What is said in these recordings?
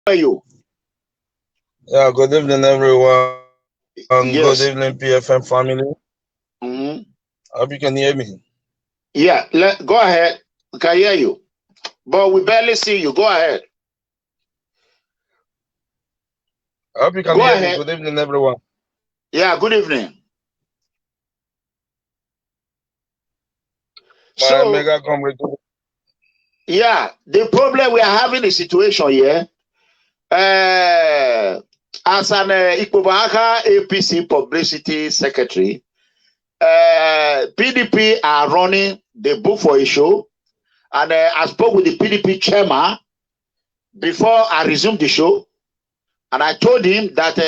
are you? Yeah, good evening, everyone. Yes. Good evening, PFM family. Mm-hmm. I hope you can hear me. Yeah, go ahead. We can hear you. But we barely see you. Go ahead. I hope you can Go hear me. ahead. Good evening, everyone. Yeah, good evening. My So, mega comrade. yeah, the problem we are having a situation here. As an Ikubaka APC publicity secretary, PDP are running the book for a show. And I spoke with the PDP chairman before I resumed the show. And I told him that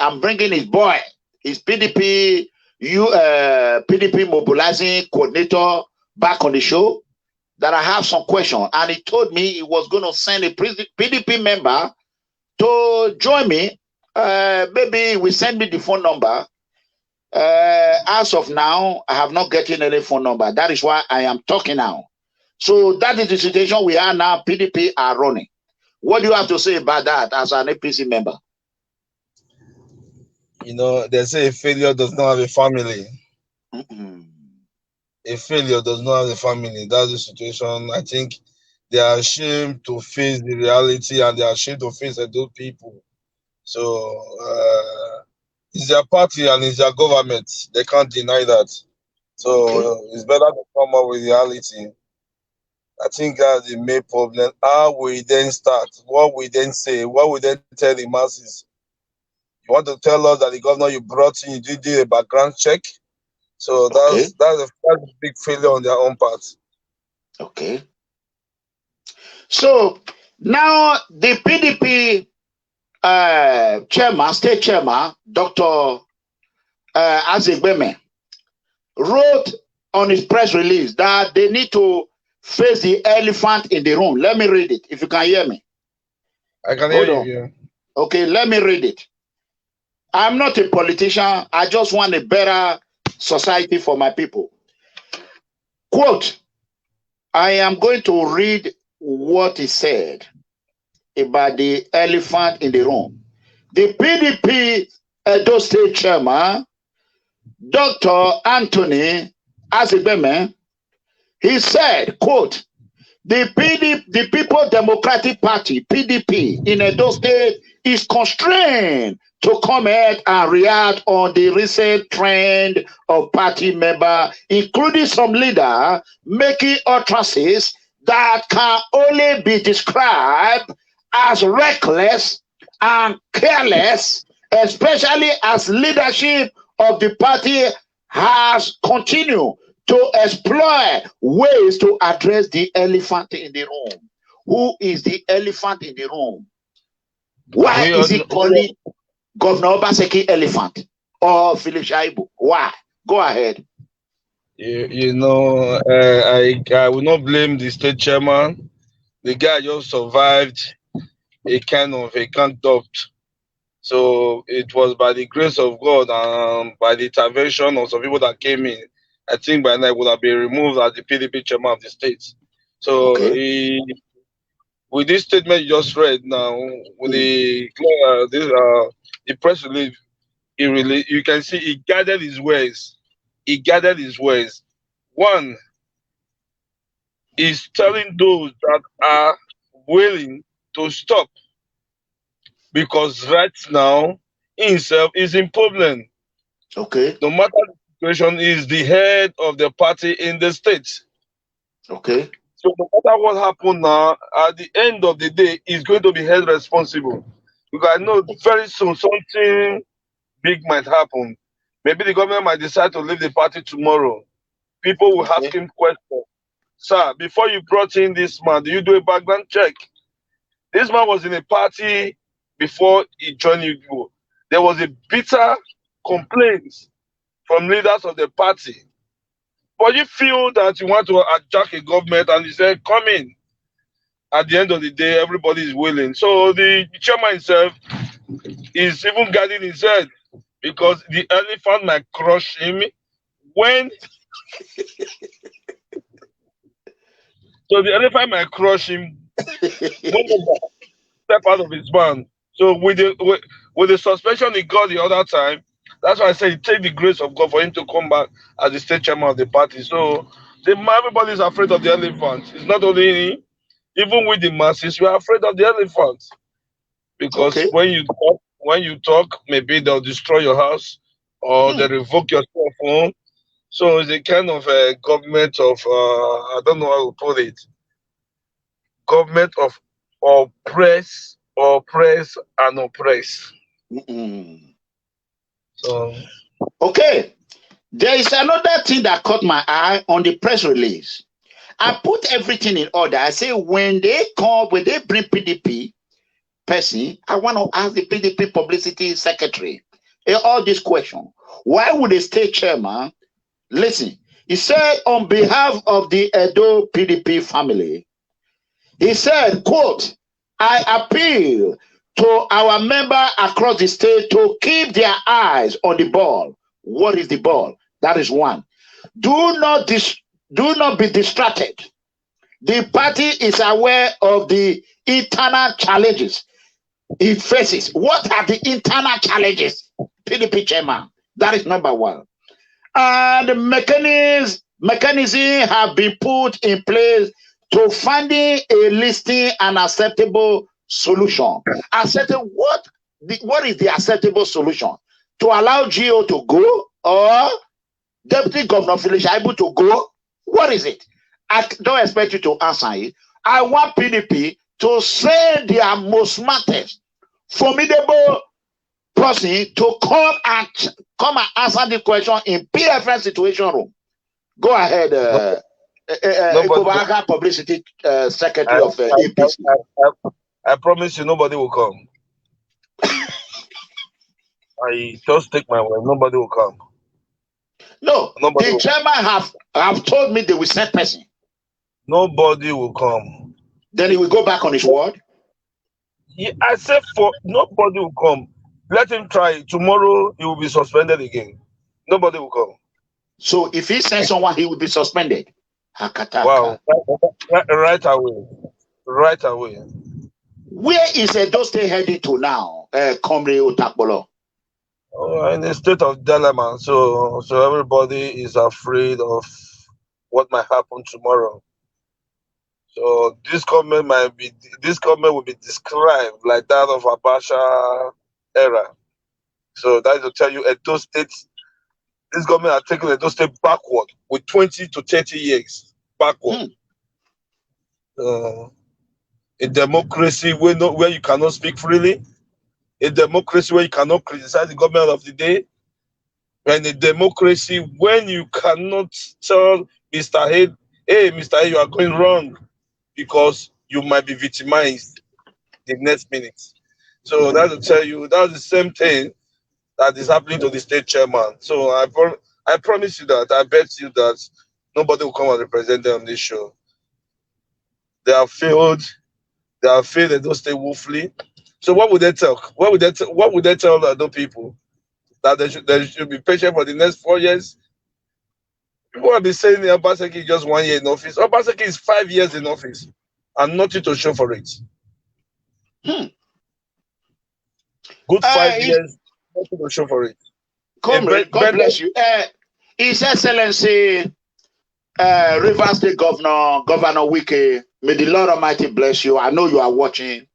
I'm bringing his boy, his PDP PDP mobilizing coordinator back on the show, that I have some question. And he told me he was going to send a PDP member to join me. Maybe we send me the phone number. As of now, I have not gotten any phone number. That is why I am talking now. So that is the situation we are now. PDP are running. What do you have to say about that as an APC member? You know, they say a failure does not have a family. Mm-mm. A failure does not have a family. That's the situation. I think they are ashamed to face the reality and they are ashamed to face those people. So, it's their party and it's their government. They can't deny that. So, Okay. it's better to come up with reality. I think that's the main problem. How we then start? What we then say? What we then tell the masses? You want to tell us that the governor you brought in, you did a background check? So Okay. that's a big failure on their own part. Okay. So now the PDP chairman, state chairman, Dr. EDEGBE, wrote on his press release that they need to face the elephant in the room. Let me read it, if you can hear me. I can hear Hold you. on. Yeah. Okay, let me read it. I'm not a politician. I just want a better society for my people. Quote, I am going to read what he said about the elephant in the room. The PDP Edo State Chairman, Dr. Anthony EDEGBE, he said, quote, the People Democratic Party, PDP, in Edo State is constrained to comment and react on the recent trend of party members, including some leaders making utterances that can only be described as reckless and careless, especially as leadership of the party has continued to explore ways to address the elephant in the room. Who is the elephant in the room? Why is he calling Governor Obaseki elephant or Philip Shaibu? Why? Go ahead. You know, I will not blame the state chairman. The guy just survived a kind of a conduct. So it was by the grace of God and by the intervention of some people that came in. I think by now it would have been removed as the PDP chairman of the state. So Okay. with this statement you just read now, with the press release, you can see he gathered his words. He gathered his words. One is telling those that are willing to stop because right now himself is in problem. Okay. No matter the situation, is the head of the party in the state. Okay. So no matter what happened now, at the end of the day, he's going to be held responsible. Because I know very soon something big might happen. Maybe the government might decide to leave the party tomorrow. People will ask Okay. him questions. Sir, before you brought in this man, do you do a background check? This man was in a party before he joined you. There was a bitter complaint from leaders of the party. But you feel that you want to attack a government and you say, come in. At the end of the day, everybody is willing. So the chairman himself is even guarding his head because the elephant might crush him when so the elephant might crush him when step out of his band. So with the suspension he got the other time, that's why I say it take the grace of God for him to come back as the state chairman of the party. So everybody is afraid of the elephant. It's not only him. Even with the masses, we are afraid of the elephant. Because when you talk, maybe they'll destroy your house or they revoke your cell phone. So it's a kind of a government of I don't know how to put it. Government of oppress and oppress. So okay, there is another thing that caught my eye on the press release. I put everything in order. I say when they bring PDP person, I want to ask the PDP publicity secretary all this question. Why would the state chairman listen? He said on behalf of the Edo PDP family, he said, quote, I appeal to our member across the state to keep their eyes on the ball. What is the ball? That is one. Do not be distracted. The party is aware of the internal challenges it faces. What are the internal challenges? PDP chairman. That is number one. And the mechanism have been put in place to finding a listing and acceptable solution. What is the acceptable solution? To allow GO to go or Deputy Governor Shaibu to go? What is it? I don't expect you to answer it. I want PDP to say their most smartest, formidable person to come and answer the question in PFN situation room. Go ahead, publicity secretary of APC. I promise you, nobody will come. I just take my word. Nobody will come. No, the chairman have told me they will send person. Nobody will come. Then he will go back on his word. Yeah, I said nobody will come. Let him try. Tomorrow he will be suspended again. Nobody will come. So if he sends someone, he will be suspended. Wow! Right away. Right away. Where is Edo State heading to now, Comrade OTAKPOLOR? In a state of dilemma. So everybody is afraid of what might happen tomorrow. So this government will be described like that of Abacha era. So that is to tell you, Edo State, this government are taking Edo State backward with 20 to 30 years backward. A democracy where you cannot speak freely, a democracy where you cannot criticize the government of the day, and a democracy when you cannot tell Mr. Head, hey, Mr. Head, you are going wrong, because you might be victimized the next minute. So that's to tell you, that's the same thing that is happening to the state chairman. So I promise you that, I bet you that nobody will come and represent them on this show. They have failed. They have failed. They don't stay woefully. So what would they tell? What would they tell the other people? That they should be patient for the next 4 years? People have been saying Obaseki is just 1 year in office. Obaseki is 5 years in office and nothing to show for it. Good 5 years, nothing to show for it. Comrade, God bless you. His Excellency, Rivers State Governor Wike, may the Lord Almighty bless you. I know you are watching.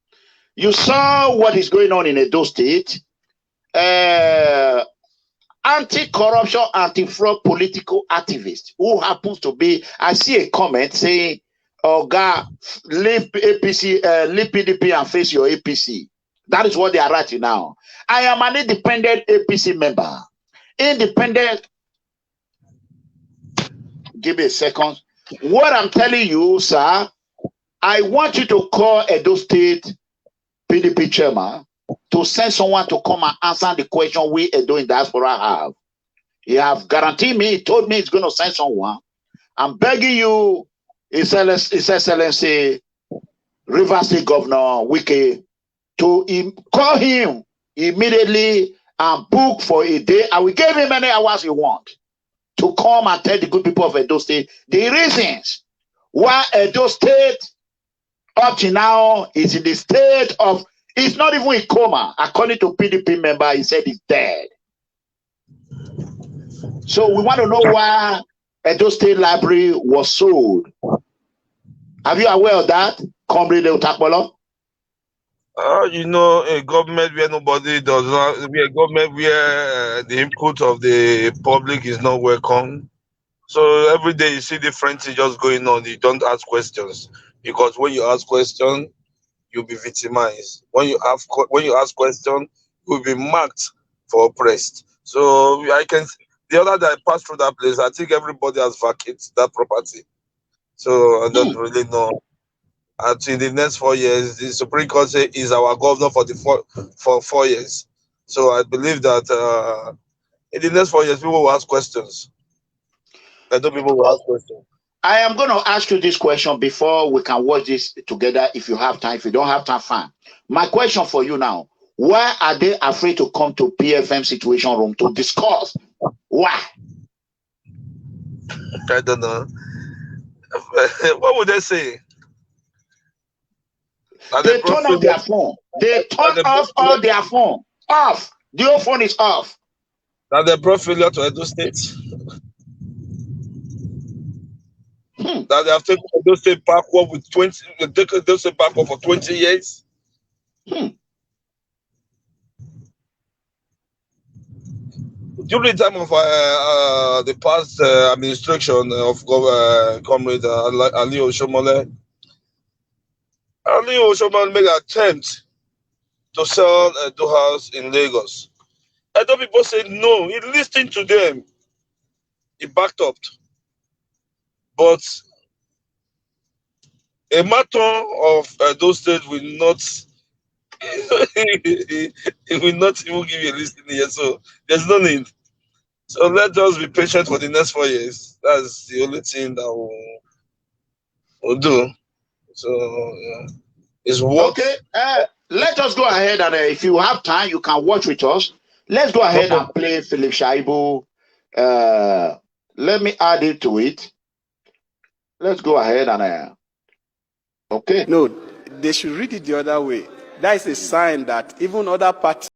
You saw what is going on in Edo State. Anti-corruption, anti-fraud political activist who happens to be, I see a comment saying, oh God, leave APC, leave PDP and face your APC. That is what they are writing now. I am an independent APC member. Independent. Give me a second. What I'm telling you, sir, I want you to call Edo State PDP chairman to send someone to come and answer the question we Edo in diaspora have. He have guaranteed me, he told me he's going to send someone. I'm begging you, His Excellency, Rivers State Governor Wike, to call him immediately and book for a day. I will give him any hours he wants to come and tell the good people of Edo State the reasons why Edo State up to now is in the state of, it's not even in coma. According to PDP member, he said he's dead. So we want to know why Edo State Library was sold. Are you aware of that, Comrade OTAKPOLOR? You know, a government where nobody does not, a government where the input of the public is not welcome. So every day you see different things just going on. You don't ask questions, because when you ask questions, you'll be victimized. When you ask questions, you'll be marked for oppressed. So the other day I passed through that place, I think everybody has vacated that property. So I don't really know. And in the next 4 years, the Supreme Court say is our governor for 4 years. So I believe that in the next 4 years, people will ask questions. People will ask questions. I am going to ask you this question before we can watch this together. If you have time, if you don't have time, fine. My question for you now: why are they afraid to come to PFM Situation Room to discuss? Why? I don't know. What would they say? They turn off their phone. They turn off all their phone. Off. The whole phone is off. That they brought failure to Edo State. That they have taken Edo State backward with 20. They take Edo State backward for 20 years. During the time of the past administration of Comrade Ali Oshomole made an attempt to sell Edo House in Lagos. Edo people said no. He listened to them. He backed up. But a matter of those states will not he will not even give you a listing here, so there's no need. So let's just be patient for the next 4 years. That's the only thing that we'll do. So it's what. Okay. Let us go ahead and if you have time, you can watch with us. Let's go ahead and play Philip Shaibu. Let me add it to it. Let's go ahead and okay. No, they should read it the other way. That is a sign that even other parties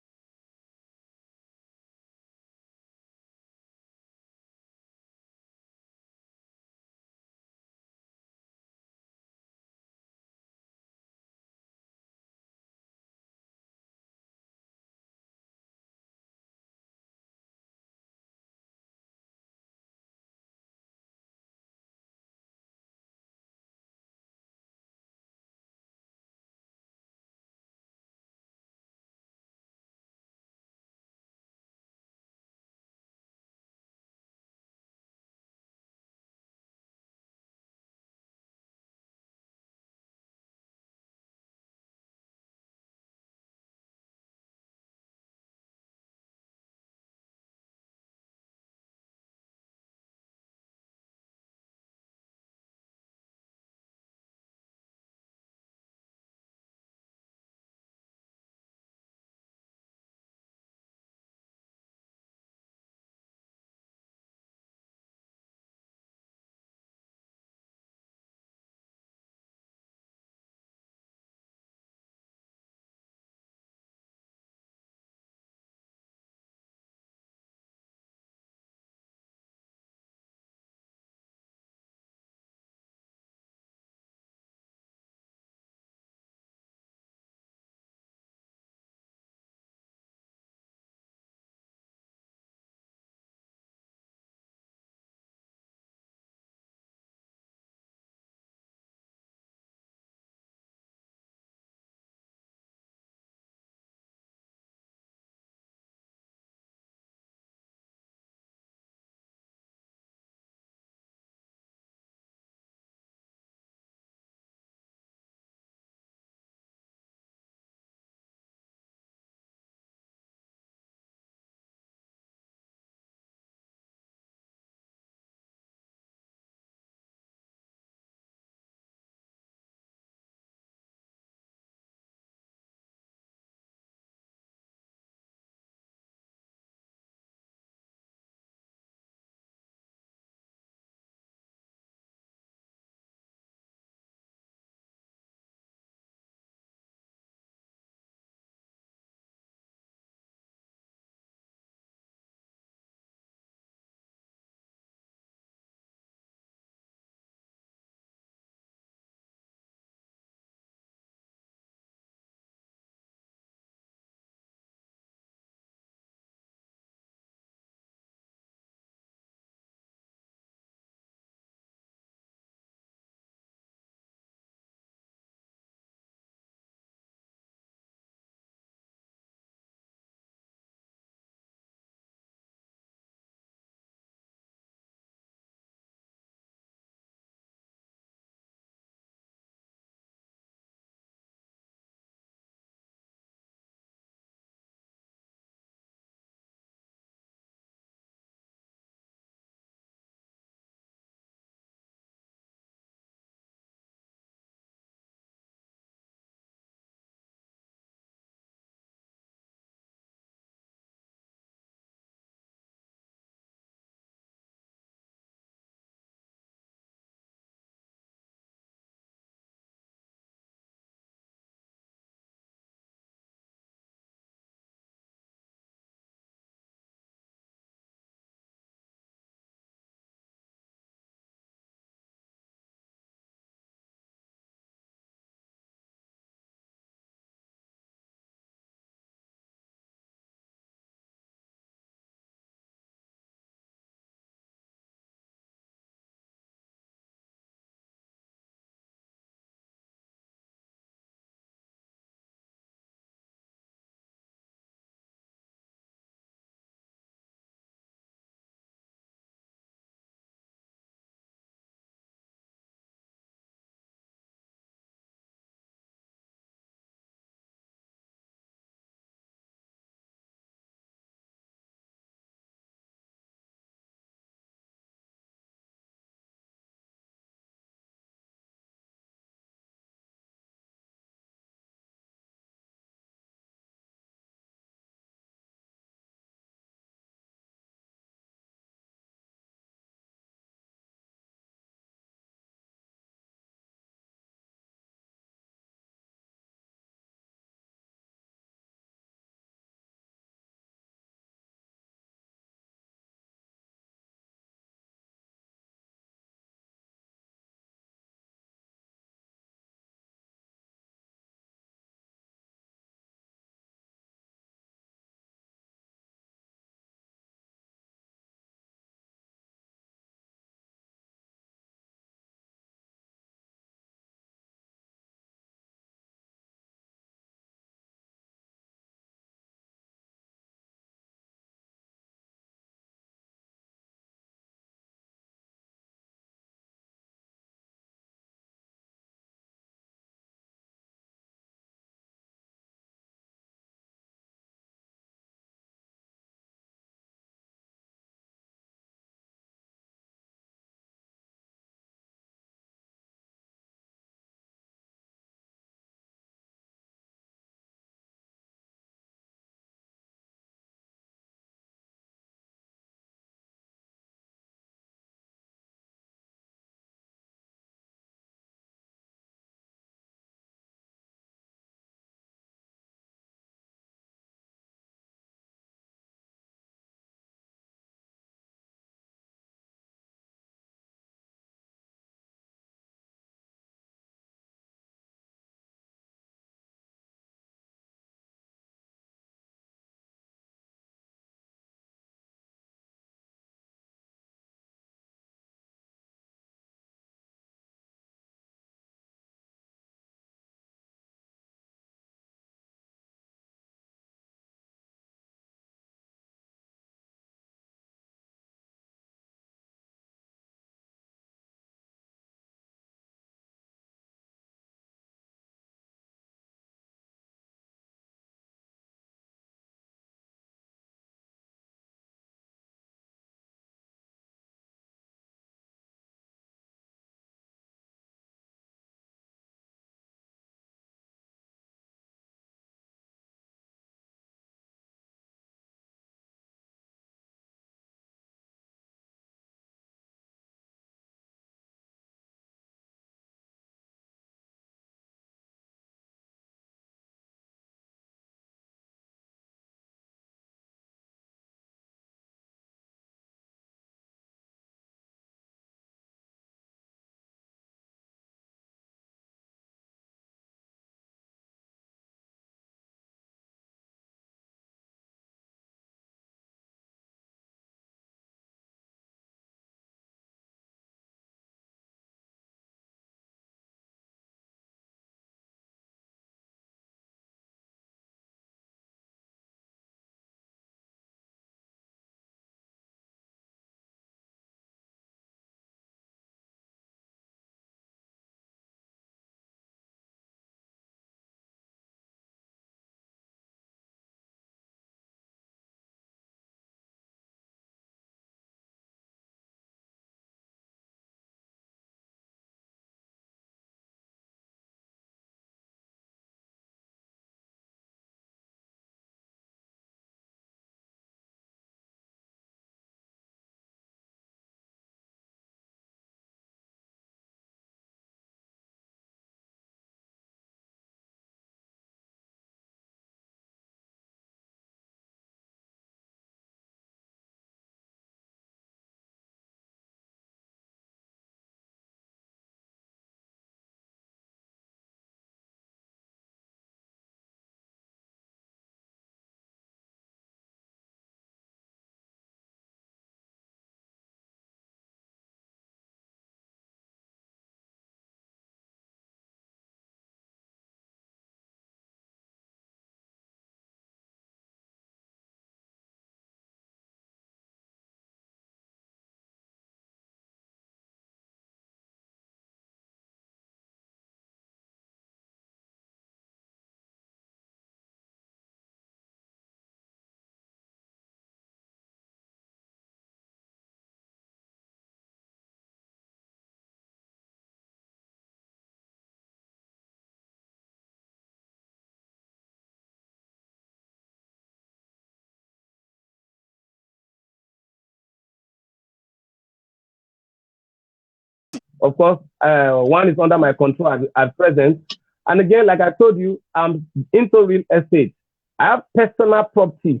Of course, one is under my control at present. And again, like I told you, I'm into real estate. I have personal properties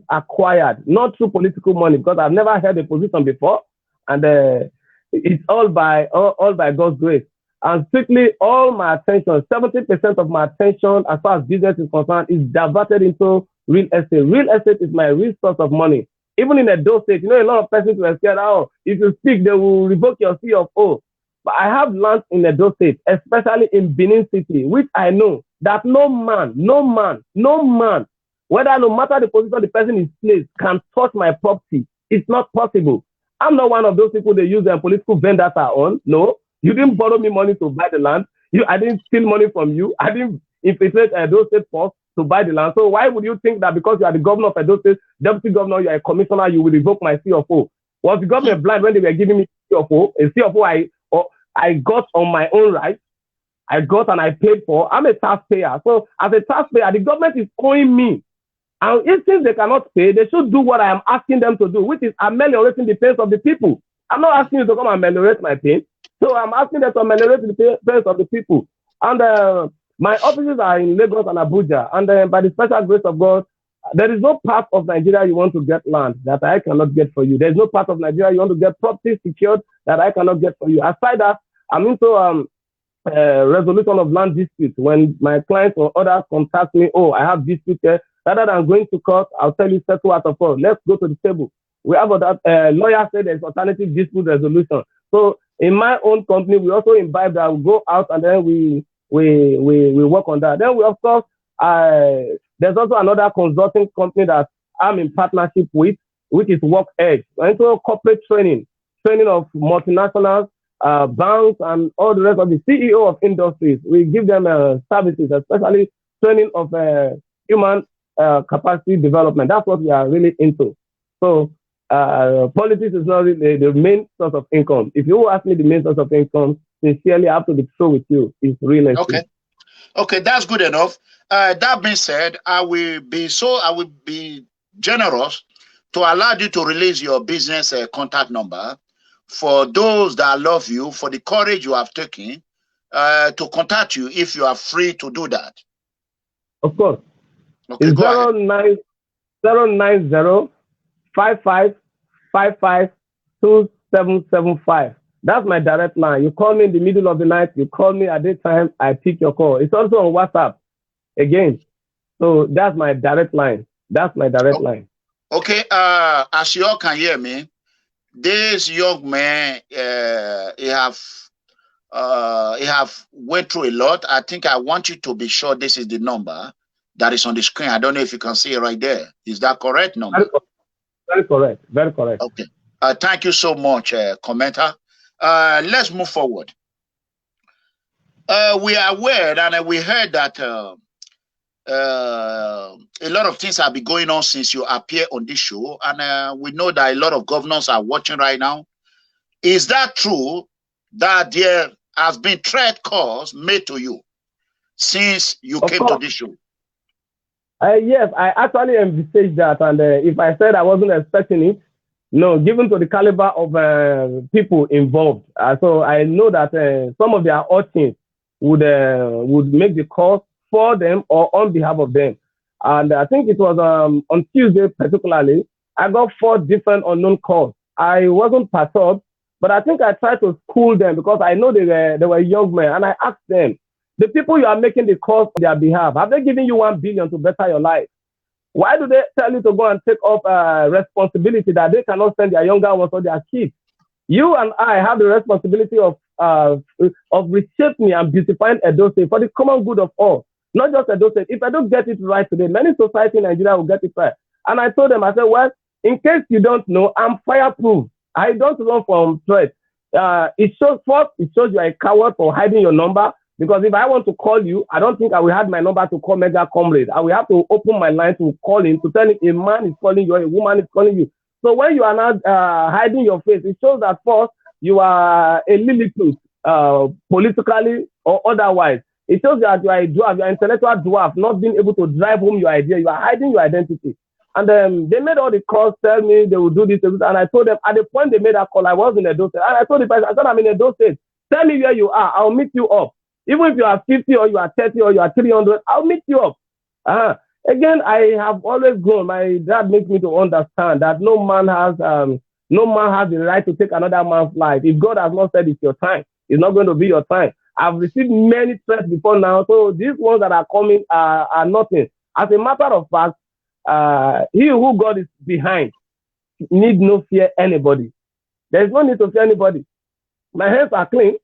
acquired, not through political money, because I've never held a position before. And it's all by God's grace. And strictly all my attention, 70% of my attention as far as business is concerned, is diverted into real estate. Real estate is my real source of money. Even in Edo State, a lot of persons were scared, oh, if you speak, they will revoke your CFO. But I have land in Edo State, especially in Benin City, which I know that no man, whether no matter the position the person is placed, can touch my property. It's not possible. I'm not one of those people they use their political vendors on. No, you didn't borrow me money to buy the land. I didn't steal money from you. I didn't infiltrate Edo State Force to buy the land. So why would you think that because you are the governor of Edo State, deputy governor, you are a commissioner, you will revoke my CFO? Was the government blind when they were giving me CFO? A CFO I got on my own right. I got and I paid for. I'm a taxpayer. So as a taxpayer, the government is owing me. And since they cannot pay, they should do what I am asking them to do, which is ameliorating the pains of the people. I'm not asking you to come and ameliorate my pain. So I'm asking them to ameliorate the pains of the people. And my offices are in Lagos and Abuja. And by the special grace of God, there is no part of Nigeria you want to get land that I cannot get for you. There's no part of Nigeria you want to get property secured that I cannot get for you. Aside that, I'm into resolution of land disputes. When my clients or others contact me, oh, I have disputes here, rather than going to court, I'll tell you, settle out of court. Let's go to the table. We have that lawyer said there's alternative dispute resolution. So in my own company, we also imbibe that we go out and then we work on that. Then we, of course, there's also another consulting company that I'm in partnership with, which is Work Edge. We're into corporate training of multinationals, banks, and all the rest of the CEO of industries. We give them services, especially training of human capacity development. That's what we are really into. So politics is not really the main source of income. If you ask me the main source of income, sincerely, I have to be true with you. It's real estate. Okay, that's good enough. That being said, I will be generous to allow you to release your business contact number for those that love you, for the courage you have taken to contact you if you are free to do that. Of course. Okay, it's go ahead. 090-55-2775. That's my direct line. You call me in the middle of the night, you call me at daytime, I pick your call. It's also on WhatsApp. Again. So that's my direct line. That's my direct line. Okay, as you all can hear me, this young man, he have went through a lot. I think I want you to be sure this is the number that is on the screen. I don't know if you can see it right there. Is that correct number? Very correct. Very correct. Okay. Thank you so much, commenter. Let's move forward. We are aware and we heard that a lot of things have been going on since you appear on this show, and we know that a lot of governors are watching right now. Is that true that there has been threat calls made to you since you came to this show? Yes, I actually envisaged that, and if I said I wasn't expecting it, no, given to the caliber of people involved, so I know that some of their audience would make the calls for them or on behalf of them. And I think it was on Tuesday particularly, I got 4 different unknown calls. I wasn't perturbed, but I think I tried to school them because I know they were young men, and I asked them, the people you are making the calls on their behalf, have they given you 1 billion to better your life? Why do they tell you to go and take up responsibility that they cannot send their younger ones or their kids? You and I have the responsibility of reshaping and beautifying Edo State for the common good of all, not just Edo State. If I don't get it right today, many society in Nigeria will get it right. And I told them, I said, well, in case you don't know, I'm fireproof. I don't run from threats. It shows you are a coward for hiding your number. Because if I want to call you, I don't think I will have my number to call MEGACOMRADE. I will have to open my line to call him, to tell him a man is calling you, a woman is calling you. So when you are not hiding your face, it shows that first you are a Lilliput, politically or otherwise. It shows that you are a dwarf, you are an intellectual dwarf, not being able to drive home your idea. You are hiding your identity. And they made all the calls, tell me they will do this, and I told them, at the point they made that call, I was in Edo State. And I told the person, I said, I'm in Edo State. Tell me where you are. I'll meet you up. Even if you are 50 or you are 30 or you are 300, I'll meet you up. Again, I have always grown. My dad makes me to understand that no man has the right to take another man's life. If God has not said it's your time, it's not going to be your time. I've received many threats before now, so these ones that are coming are nothing. As a matter of fact, he who God is behind need no fear anybody. There is no need to fear anybody. My hands are clean.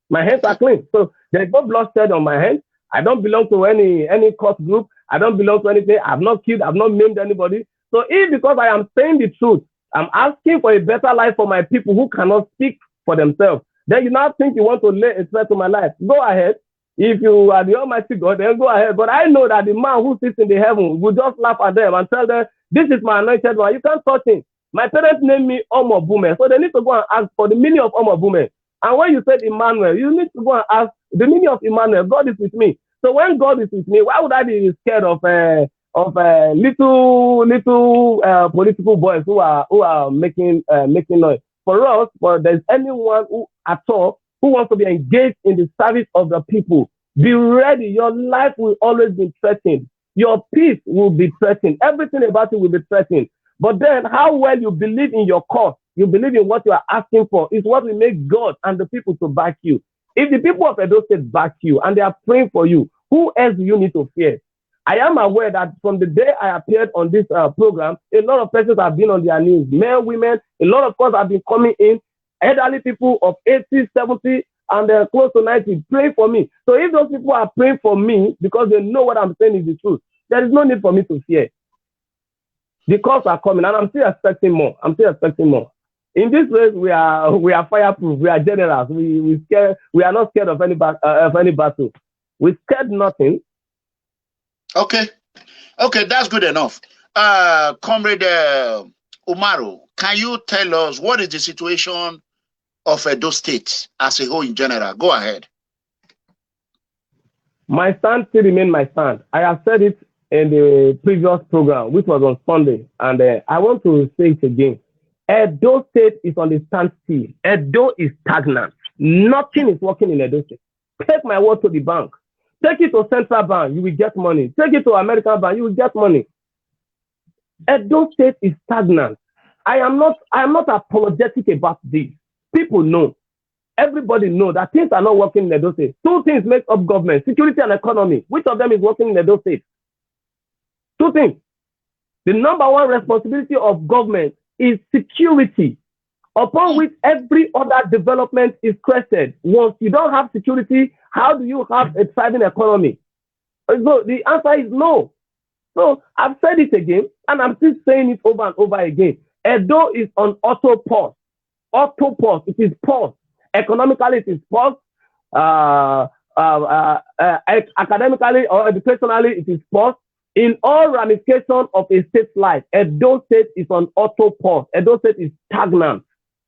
My hands are clean. So there is no bloodshed on my hands. I don't belong to any cult group. I don't belong to anything. I've not killed. I've not maimed anybody. So if because I am saying the truth, I'm asking for a better life for my people who cannot speak for themselves, then you now think you want to lay a threat to my life. Go ahead. If you are the Almighty God, then go ahead. But I know that the man who sits in the heaven will just laugh at them and tell them, this is my anointed one. You can't touch him. My parents named me Omobumhe. So they need to go and ask for the meaning of Omobumhe. And when you said Emmanuel, you need to go and ask the meaning of Emmanuel. God is with me. So when God is with me, why would I be scared of little political boys who are making noise? For us, there's anyone who at all who wants to be engaged in the service of the people, be ready. Your life will always be threatened. Your peace will be threatened. Everything about you will be threatened. But then how well you believe in your cause, you believe in what you are asking for, is what will make God and the people to back you. If the people of Edo State back you and they are praying for you, who else do you need to fear? I am aware that from the day I appeared on this program, a lot of persons have been on their knees, men, women, a lot of us have been coming in, elderly people of 80, 70, and close to 90, pray for me. So if those people are praying for me because they know what I'm saying is the truth, there is no need for me to fear. The calls are coming, and I'm still expecting more. In this race, we are fireproof. We are generals. We are not scared of any battle. We scared nothing. Okay, that's good enough. Comrade Umoru, can you tell us what is the situation of Edo State as a whole in general? Go ahead. My stand still remains my stand. I have said it in the previous program, which was on Sunday, and I want to say it again. Edo State is on the standstill. Edo is stagnant. Nothing is working in Edo State. Take my word to the bank. Take it to Central Bank, you will get money. Take it to American Bank, you will get money. Edo State is stagnant. I am not apologetic about this. People know. Everybody know that things are not working in Edo State. Two things make up government: security and economy. Which of them is working in Edo State? Two things. The number one responsibility of government is security, upon which every other development is crested. Once you don't have security, how do you have a thriving economy? So the answer is no. So I've said it again, and I'm still saying it over and over again. Edo is on auto pause. Auto pause. It is pause. Economically, it is pause. Academically or educationally, it is pause. In all ramifications of a state's life, Edo State is on auto pause. Edo State is stagnant.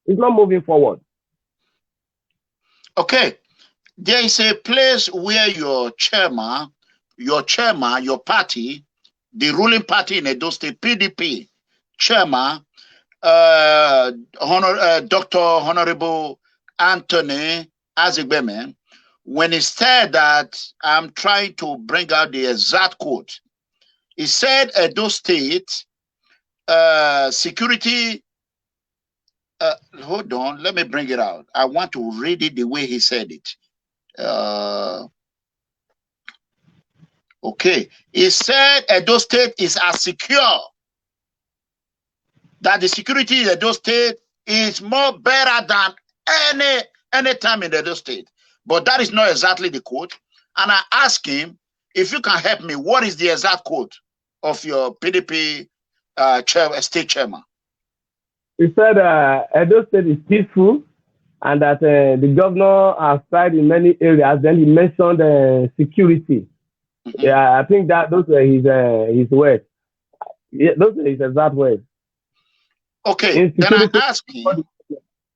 It's not moving forward. Okay. There is a place where your party, the ruling party in Edo State, PDP chairman, Dr. Honorable Anthony Azigbeme, when he said that, I'm trying to bring out the exact quote. He said Edo State security, hold on, let me bring it out. I want to read it the way he said it. Okay, he said Edo State is as secure, that the security in Edo State is more better than any time in Edo State. But that is not exactly the quote. And I asked him, if you can help me, what is the exact quote of your PDP state chairman? He said Edo State is peaceful, and that the governor has tried in many areas. Then he mentioned security. Mm-hmm. Yeah, I think that those were his words. Yeah, those were his exact words. Okay, then I ask you.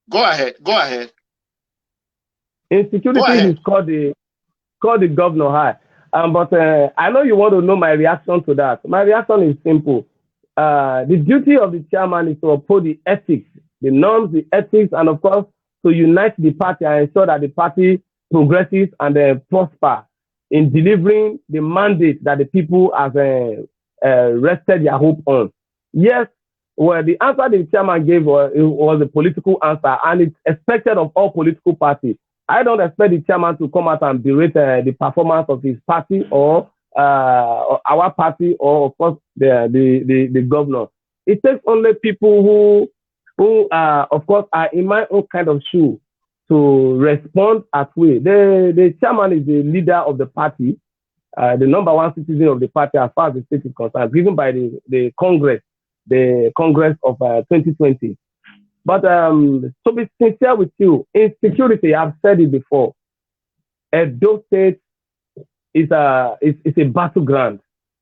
Go ahead. Insecurity is called the governor high. But I know you want to know my reaction to that. My reaction is simple. the duty of the chairman is to uphold the ethics, the norms, the ethics, and of course, to unite the party and ensure that the party progresses and prosper in delivering the mandate that the people have rested their hope on. Yes, well, the answer the chairman gave was a political answer, and it's expected of all political parties. I don't expect the chairman to come out and berate the performance of his party or our party or, of course, the governor. It takes only people who of course, are in my own kind of shoe to respond as way. The chairman is the leader of the party, the number one citizen of the party as far as the state is concerned, given by the Congress of 2020. But to be sincere with you, insecurity, I've said it before, Edo State is a battleground.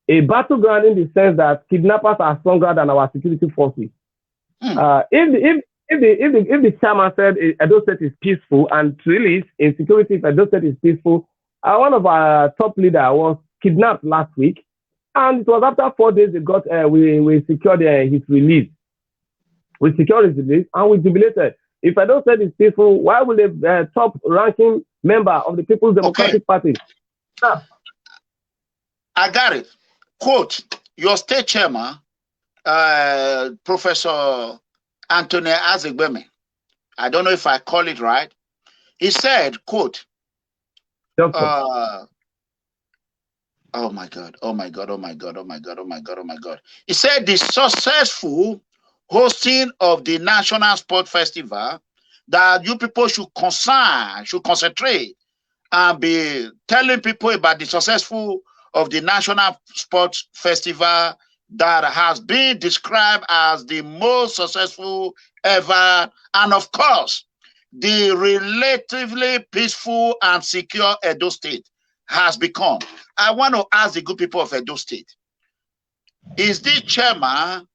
A battleground in the sense that kidnappers are stronger than our security forces. If the chairman said Edo State is peaceful, and really insecurity if Edo State is peaceful, one of our top leaders was kidnapped last week, and it was after 4 days we secured his release. We secured his release and we jubilated. If Edo State is peaceful, why will the top-ranking member of the People's Democratic Party? I got it. Quote, your state chairman, Professor Anthony EDEGBE, I don't know if I call it right. He said, quote, oh my God. He said the successful hosting of the National Sport Festival that you people should concentrate and be telling people about the successful of the National Sports Festival that has been described as the most successful ever, and of course, the relatively peaceful and secure Edo State has become. I want to ask the good people of Edo State, is this chairman,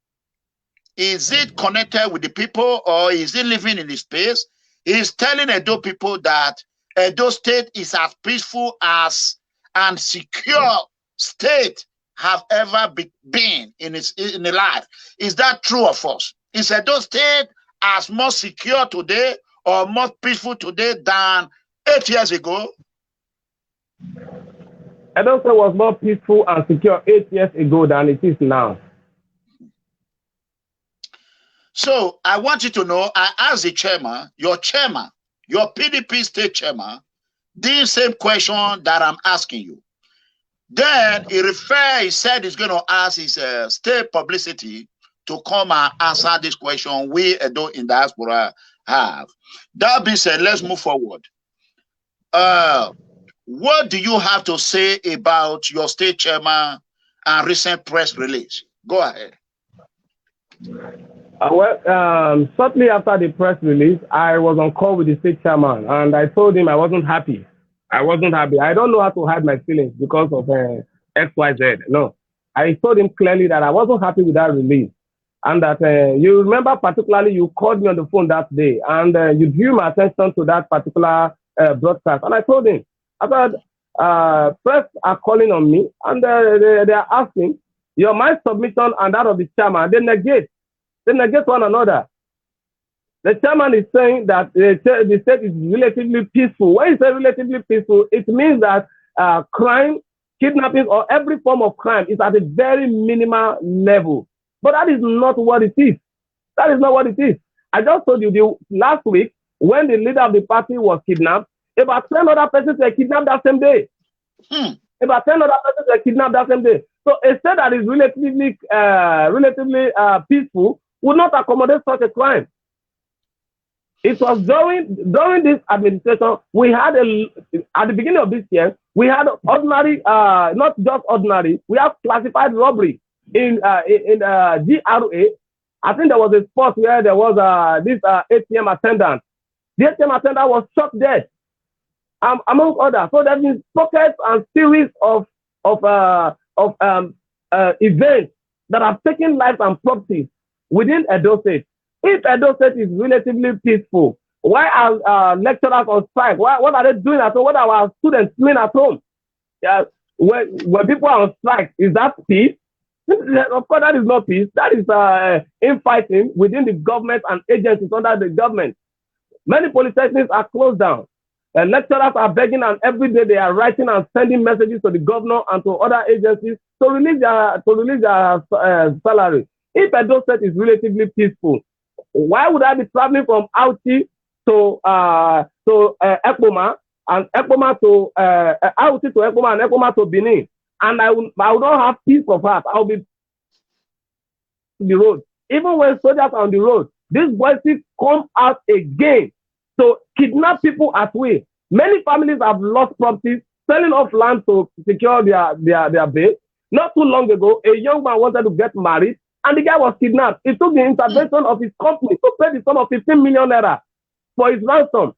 is it connected with the people or is it living in the space? He's telling Edo people that Edo State is as peaceful as and secure state have ever been in the life. Is that true or false? Is Edo State as more secure today or more peaceful today than 8 years ago? Edo State was more peaceful and secure 8 years ago than it is now. So I want you to know, I asked the chairman, your PDP state chairman, the same question that I'm asking you. Then he said he's going to ask his state publicity to come and answer this question we Edo in diaspora have. That being said, let's move forward. What do you have to say about your state chairman and recent press release? Go ahead. Shortly after the press release, I was on call with the state chairman, and I told him I wasn't happy. I don't know how to hide my feelings because of XYZ. No, I told him clearly that I wasn't happy with that release, and that you remember particularly you called me on the phone that day, and you drew my attention to that particular broadcast. And I told him, I said, first are calling on me, and they are asking, my submission and that of the chairman, they negate one another. The chairman is saying that the state is relatively peaceful. When you say relatively peaceful, it means that crime, kidnapping, or every form of crime is at a very minimal level. But that is not what it is. That is not what it is. I just told you last week, when the leader of the party was kidnapped, about 10 other persons were kidnapped that same day. About 10 other persons were kidnapped that same day. So a state that is relatively peaceful would not accommodate such a crime. It was during this administration, we had at the beginning of this year, we had ordinary, not just ordinary, we have classified robbery in GRA. I think there was a spot where there was this ATM attendant. The ATM attendant was shot dead, among others. So there's been pockets and series of events that have taken lives and property within Edo State. If Edo State is relatively peaceful, why are lecturers on strike? What are they doing at home? What are our students doing at home? When people are on strike, is that peace? Of course, that is not peace. That is infighting within the government and agencies under the government. Many polytechnics are closed down. Lecturers are begging, and every day they are writing and sending messages to the governor and to other agencies to release their salary. If Edo State is relatively peaceful, why would I be traveling from Auchi to Ekpoma, and Ekpoma to Auchi to Ekpoma, and Ekpoma to Benin, and I will not have peace of heart? I will be on the road. Even when soldiers are on the road, these voices come out again to kidnap people at will. Many families have lost properties, selling off land to secure their base. Not too long ago, a young man wanted to get married, and the guy was kidnapped. It took the intervention of his company to pay the sum of 15 million naira for his ransom.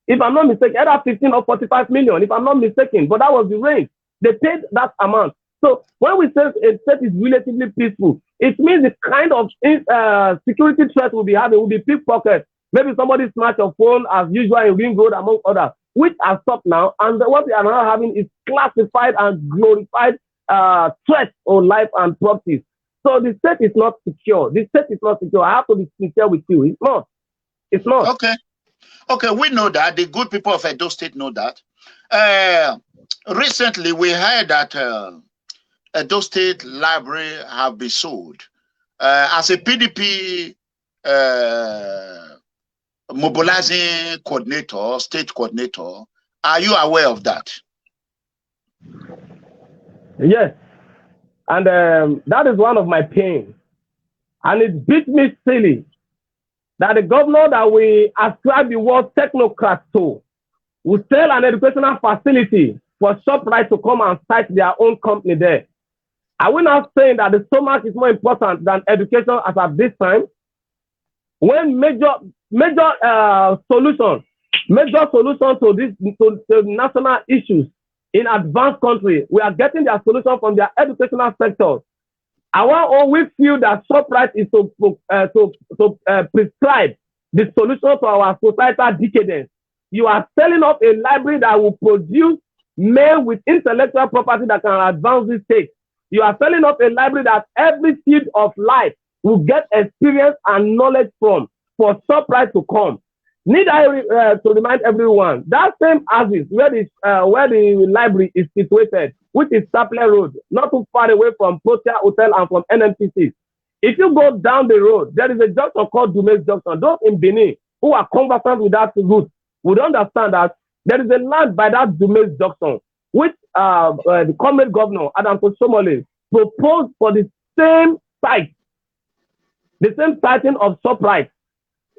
If I'm not mistaken, either 15 or 45 million, if I'm not mistaken, but that was the range. They paid that amount. So when we say a state is relatively peaceful, it means the kind of security threat we'll be having will be pickpockets. Maybe somebody snatch your phone as usual in Ring Road, among others, which are stopped now. And what we are now having is classified and glorified threats on life and properties. So the state is not secure. The state is not secure. I have to be sincere with you. It's not. It's not. Okay. Okay, we know that. The good people of Edo State know that. Recently, we heard that Edo State Library have been sold. As a PDP mobilizing coordinator, state coordinator, are you aware of that? Yes. And that is one of my pains. And it beats me silly that the governor that we ascribe the word technocrat to will sell an educational facility for ShopRite to come and start their own company there. Are we not saying that the stomach is more important than education as at this time? When major solution to the national issues in advanced countries, we are getting their solution from their educational sector. We feel that ShopRite is to prescribe the solution to our societal decadence. You are selling up a library that will produce men with intellectual property that can advance this state. You are selling up a library that every field of life will get experience and knowledge from for ShopRite to come. Need I to remind everyone that same Aziz where the library is situated, which is Sapler Road, not too far away from Protea Hotel and from NMTC. If you go down the road, there is a junction called Dumes Junction. Those in Benin who are conversant with that route would understand that there is a land by that Dumes Junction, which the Comrade Governor Adam Somole proposed for the same site, the same siting of ShopRite.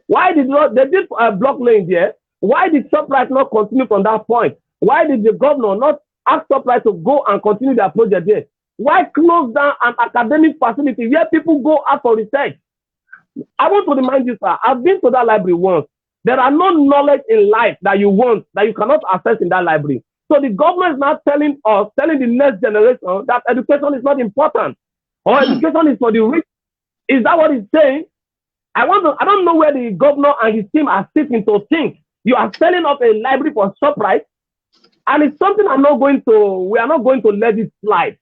Why did they did block lanes here? Why did ShopRite not continue from that point? Why did the governor not ask ShopRite to go and continue their project there? Why close down an academic facility where people go out for research? I want to remind you, sir, I've been to that library once. There are no knowledge in life that you want, that you cannot access in that library. So the government is not telling the next generation that education is not important or education is for the rich. Is that what he's saying? I don't know where the governor and his team are sitting to think. You are selling up a library for ShopRite, and it's something we are not going to let it slide.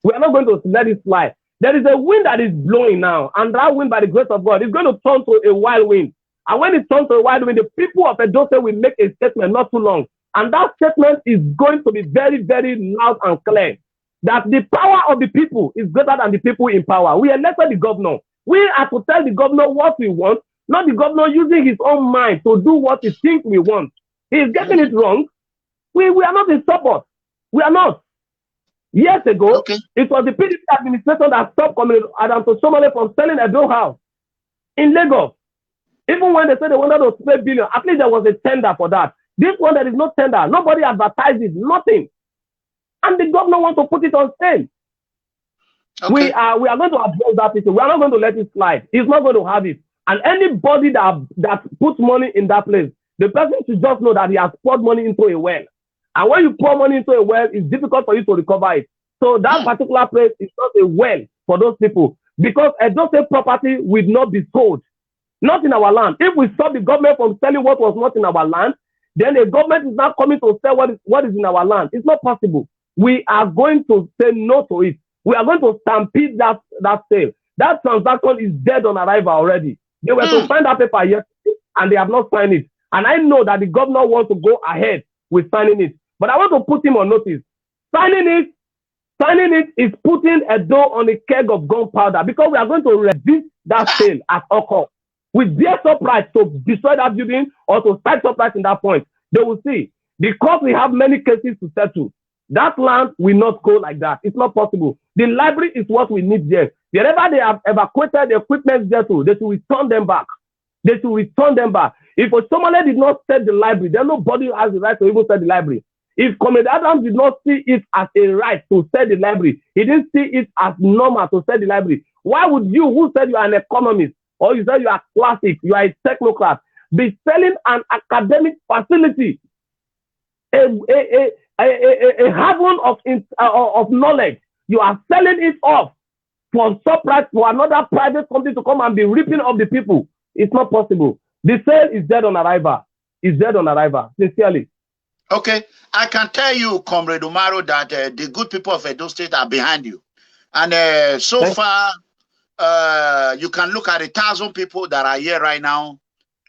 We are not going to let it slide. There is a wind that is blowing now, and that wind, by the grace of God, is going to turn to a wild wind. And when it turns to a wild wind, the people of Edo State will make a statement not too long. And that statement is going to be very, very loud and clear. That the power of the people is greater than the people in power. We elected the governor. We are to tell the governor what we want, not the governor using his own mind to do what he thinks we want. He is getting it wrong. We are not in support. We are not. Years ago, It was the PDP administration that stopped Comrade Adam Somole from selling a Edo house in Lagos. Even when they said they wanted to pay billion, at least there was a tender for that. This one, there is no tender. Nobody advertised it, nothing. And the governor wants to put it on sale. Okay. We are going to address that issue. We are not going to let it slide. He's not going to have it. And anybody that puts money in that place, the person should just know that he has poured money into a well. And when you pour money into a well, it's difficult for you to recover it. So that particular place is not a well for those people, because Edo State property will not be sold. Not in our land. If we stop the government from selling what was not in our land, then the government is not coming to sell what is in our land. It's not possible. We are going to say no to it. We are going to stampede that sale. That transaction is dead on arrival already. They were to sign that paper yesterday, and they have not signed it. And I know that the governor wants to go ahead with signing it. But I want to put him on notice. Signing it is putting a door on a keg of gunpowder, because we are going to resist that sale at all costs. We dare surprise to destroy that building or to start surprise in that point. They will see. Because we have many cases to settle, that land will not go like that. It's not possible. The library is what we need there. Wherever they have evacuated the equipment there to, they should return them back. They should return them back. If Somali did not set the library, then nobody has the right to even set the library. If Comrade Adams did not see it as a right to set the library, he didn't see it as normal to set the library. Why would you, who said you are an economist, or you said you are classic, you are a technocrat, be selling an academic facility, a haven of knowledge? You are selling it off for surprise for another private company to come and be ripping off the people. It's not possible. The sale is dead on arrival. It's dead on arrival, sincerely. Okay, I can tell you, Comrade Umoru, that the good people of Edo State are behind you. And so far, you can look at 1,000 people that are here right now.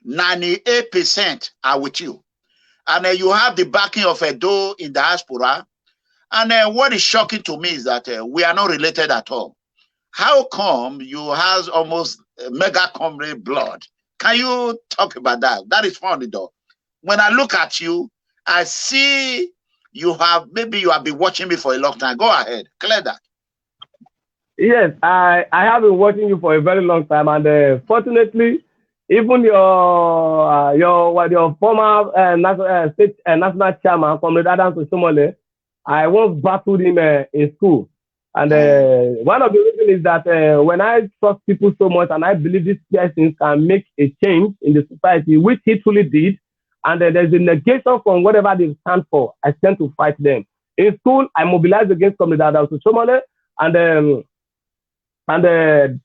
98% are with you. And you have the backing of Edo in diaspora. And what is shocking to me is that we are not related at all. How come you have almost mega comrade blood? Can you talk about that? That is funny, though. When I look at you, I see you have, maybe you have been watching me for a long time. Go ahead, clear that. Yes, I have been watching you for a very long time, and fortunately, even your former national chairman, Comrade Adams Osomole, I once battled him in school. And one of the reasons is that when I trust people so much and I believe this person can make a change in the society, which he truly did, and there's a negation from whatever they stand for, I tend to fight them. In school, I mobilized against Comrade Adams Osomole, and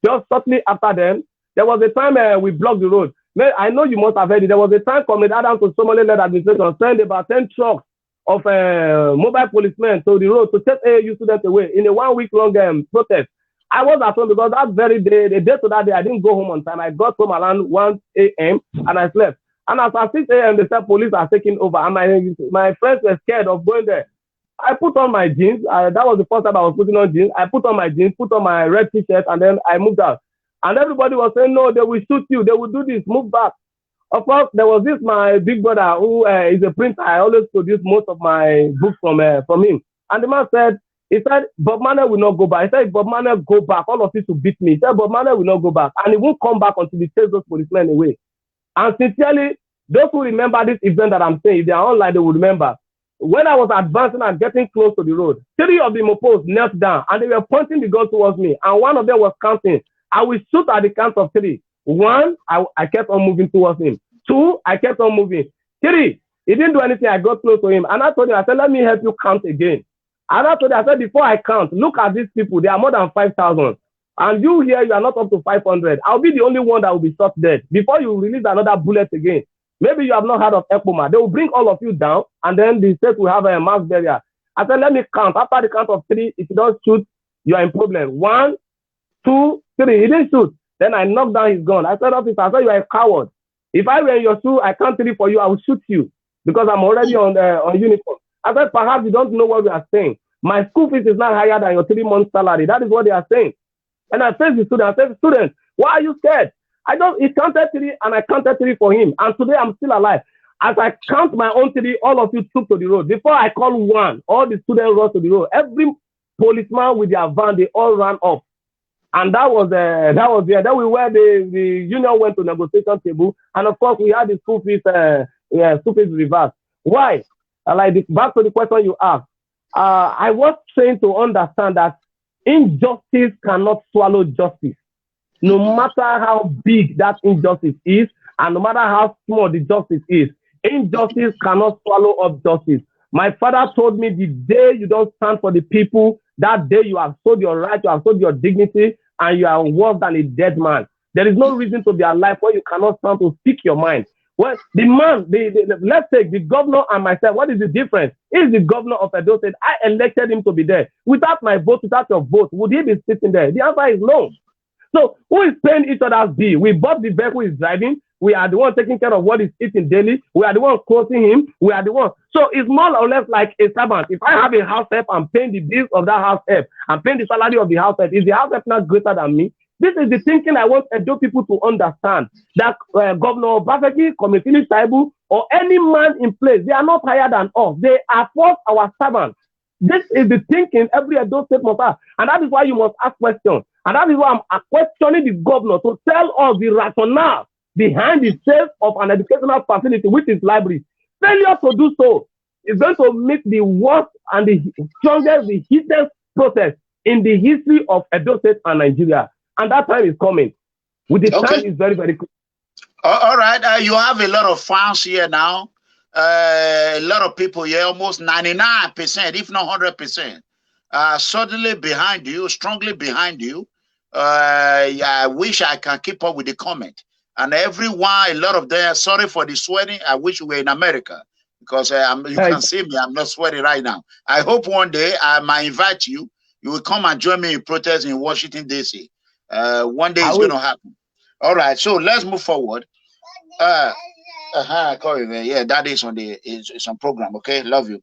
just shortly after them, there was a time we blocked the road. I know you must have heard it. There was a time Comrade Adams Osomole-led administration sent about 10 trucks of mobile policemen to the road to take AAU students away in a 1 week long protest. I was at home because that very day, the day to that day, I didn't go home on time. I got home around 1 a.m. and I slept. And as at 6 a.m., they said police are taking over. And my friends were scared of going there. I put on my jeans. That was the first time I was putting on jeans. I put on my jeans, put on my red t-shirt, and then I moved out. And everybody was saying, no, they will shoot you. They will do this. Move back. Of course, there was this, my big brother, who is a printer. I always produce most of my books from him. And the man said, Bobmanuel will not go back. He said, if Bobmanuel go back, all of you to beat me. He said, Bobmanuel will not go back. And he won't come back until he takes those policemen away. And sincerely, those who remember this event that I'm saying, if they are online, they will remember. When I was advancing and getting close to the road, 3 of the mopos knelt down and they were pointing the gun towards me. And one of them was counting. I will shoot at the count of 3. 1, I kept on moving towards him. 2, I kept on moving. 3, he didn't do anything. I got close to him. And I told him, I said, let me help you count again. And I told him, I said, before I count, look at these people. They are more than 5,000. And you here, you are not up to 500. I'll be the only one that will be shot dead before you release another bullet again. Maybe you have not heard of ECPOMA. They will bring all of you down, and then the state will have a mass burial. I said, let me count. After the count of 3, if you don't shoot, you are in problem. 1, 2, 3. He didn't shoot. Then I knocked down his gun. I said, officer, I said, you are a coward. If I were in your shoe, I count 3 for you, I will shoot you because I'm already on uniform. I said, perhaps you don't know what we are saying. My school fees is not higher than your 3 months salary. That is what they are saying. And I said to the student, I said, students, why are you scared? He counted 3 and I counted 3 for him. And today I'm still alive. As I count my own 3, all of you took to the road. Before I call 1, all the students rose to the road. Every policeman with their van, they all ran off. And that was there. Then we were the union went to negotiation table. And of course, we had the school fees reversed. Why? Back to the question you asked. I was trained to understand that injustice cannot swallow justice. No matter how big that injustice is, and no matter how small the justice is, injustice cannot swallow up justice. My father told me the day you don't stand for the people, that day you have sold your right, you have sold your dignity, and you are worse than a dead man. There is no reason to be alive when you cannot stand to speak your mind. Well, the man, let's take the governor and myself, what is the difference? He's the governor of Edo State. I elected him to be there. Without my vote, without your vote, would he be sitting there? The answer is no. So who is paying each other's bill? We bought the vehicle he's driving. We are the one taking care of what he's eating daily. We are the one clothing him. We are the one. So it's more or less like a servant. If I have a house help, I'm paying the bills of that house help. I'm paying the salary of the house help. Is the house help not greater than me? This is the thinking I want Edo people to understand. That Governor Obaseki, Committee Shaibu, or any man in place, they are not higher than us. They are first our servants. This is the thinking every Edo State must have. And that is why you must ask questions. And that is why I'm questioning the governor to tell us the rationale behind the sale of an educational facility, which is library. Failure to do so is going to make the worst and the strongest, the heatest process in the history of Edo State and Nigeria. And that time is coming. With the time is very, very quick. All right. You have a lot of fans here now. A lot of people here, almost 99%, if not 100%, suddenly behind you, strongly behind you. I wish I can keep up with the comment. And everyone, a lot of them, sorry for the sweating. I wish we were in America because you can see me. I'm not sweating right now. I hope one day I might invite you. You will come and join me in protest in Washington, D.C. One day it's going to happen. All right. So let's move forward. Yeah, that is on it's on program. Okay, love you.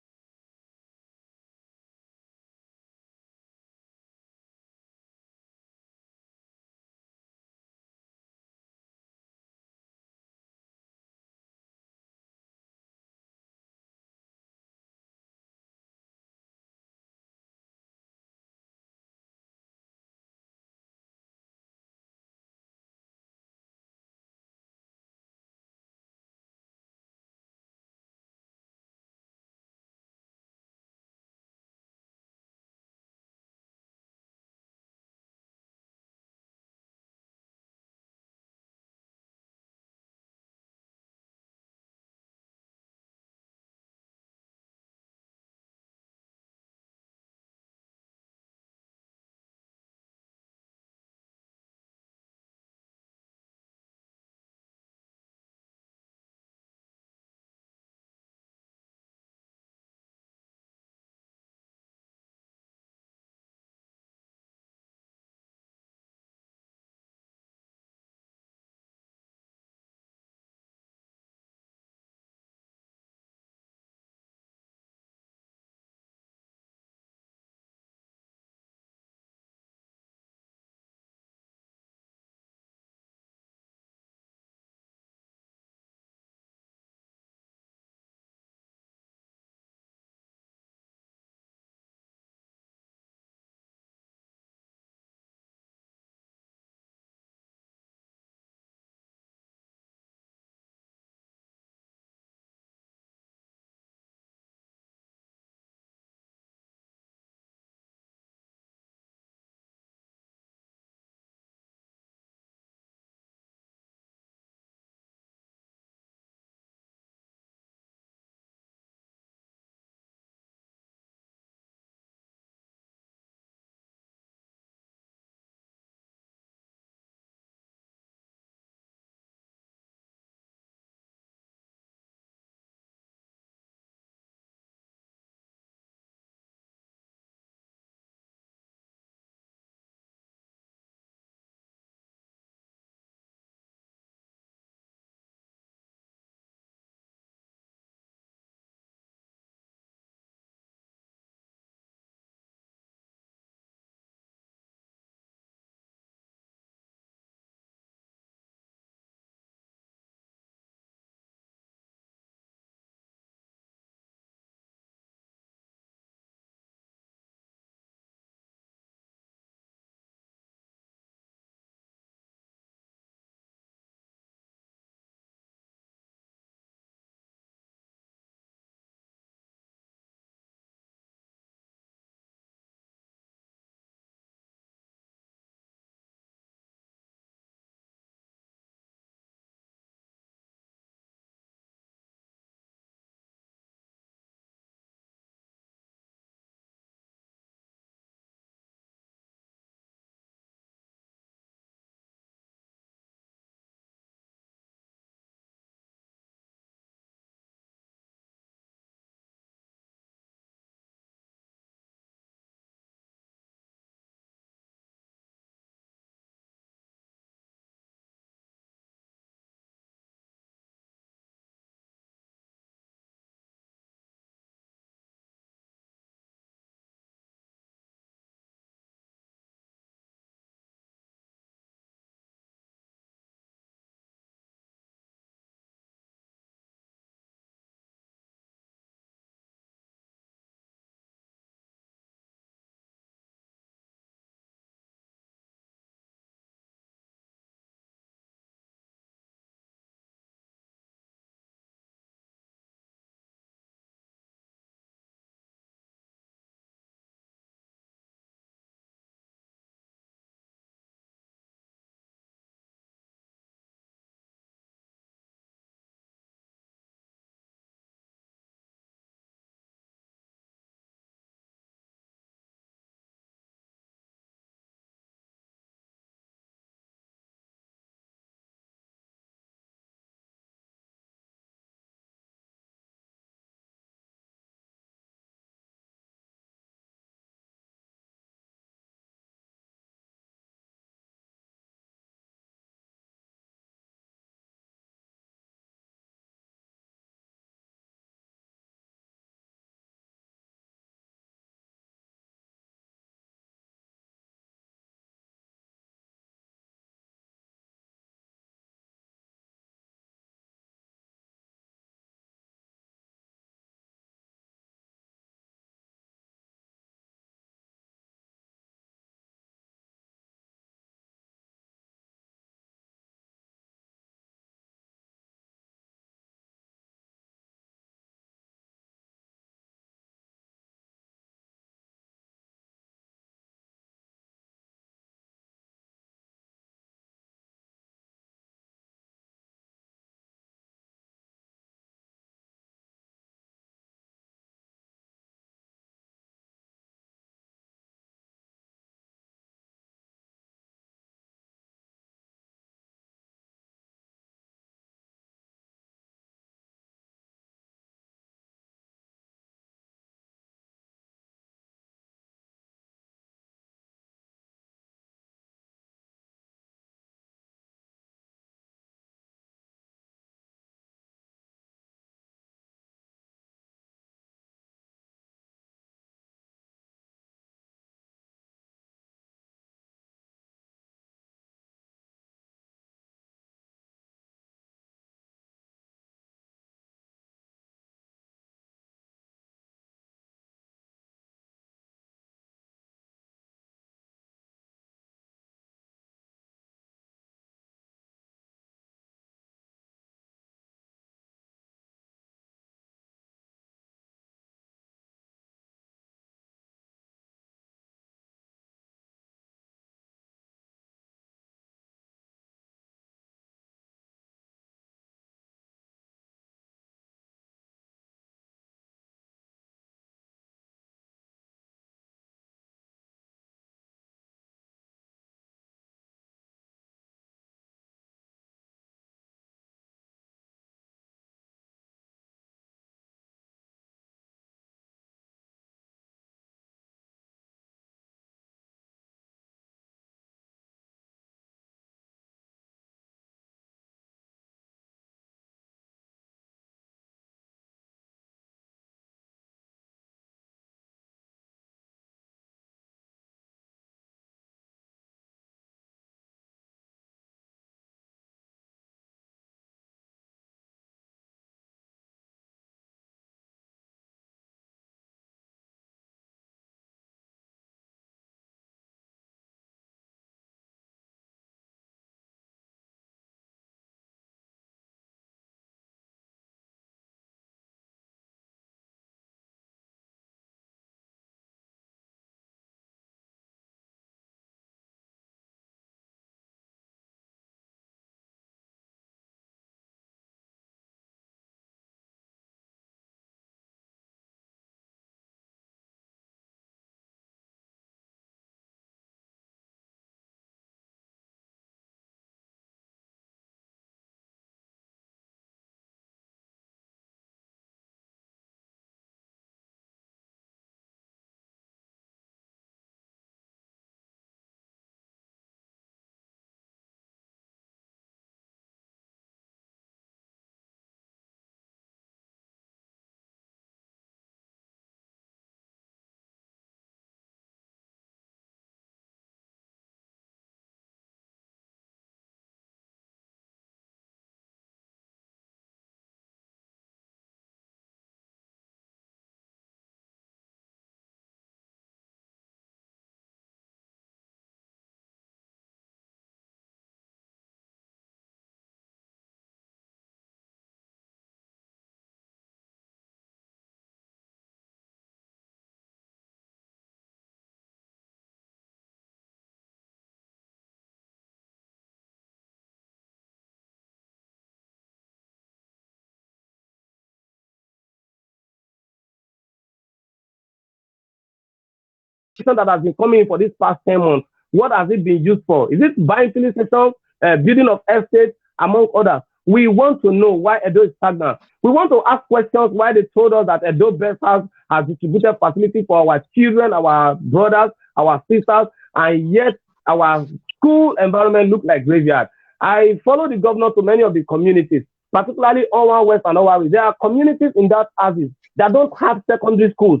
that has been coming in for this past 10 months, what has it been used for? Is it buying filling stations, building of estates, among others? We want to know why Edo is stagnant. We want to ask questions why they told us that Edo Best House has distributed facility for our children, our brothers, our sisters, and yet our school environment look like graveyard. I follow the governor to many of the communities, particularly Owa West and Owa West. There are communities in that houses that don't have secondary schools.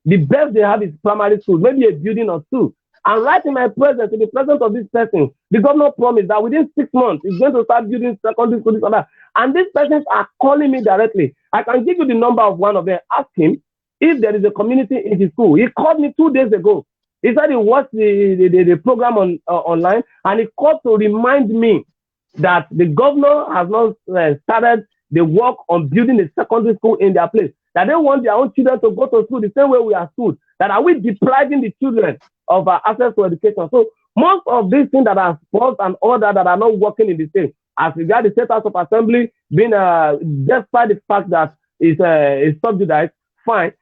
The best they have is primary schools, maybe a building or two. And right in my presence, in the presence of this person, the governor promised that within 6 months, he's going to start building secondary schools and that. And these persons are calling me directly. I can give you the number of one of them. Ask him if there is a community in his school. He called me 2 days ago. He said he watched the program online, and he called to remind me that the governor has not started the work on building a secondary school in their place. That they want their own children to go to school the same way we are schooled. That are we depriving the children of access to education? So most of these things that are sports and order that are not working in the state, as regards the State House of Assembly being, despite the fact that it's subsidized, fine.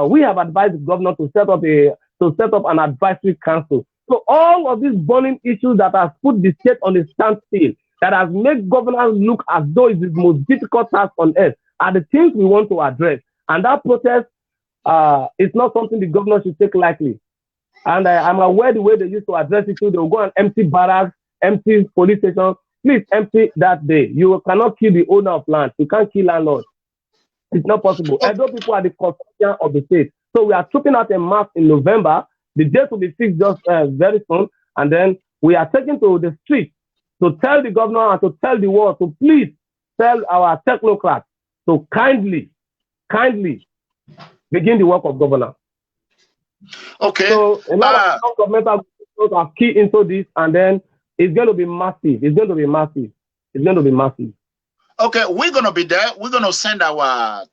We have advised the governor to set up an advisory council. So all of these burning issues that have put the state on a standstill, that has made governors look as though it's the most difficult task on earth, are the things we want to address. And that protest is not something the governor should take lightly. And I'm aware the way they used to address it, too. They will go and empty barracks, empty police stations. Please empty that day. You cannot kill the owner of land. You can't kill landlords. It's not possible. Edo people are the custodian of the state. So we are trooping out a mass in November. The date will be fixed just very soon. And then we are taking to the street to tell the governor and to tell the world to please tell our technocrats to kindly begin the work of governance. Okay. So a lot of governmental are key into this, and then it's going to be massive. It's going to be massive. It's going to be massive. Okay, we're going to be there. We're going to send our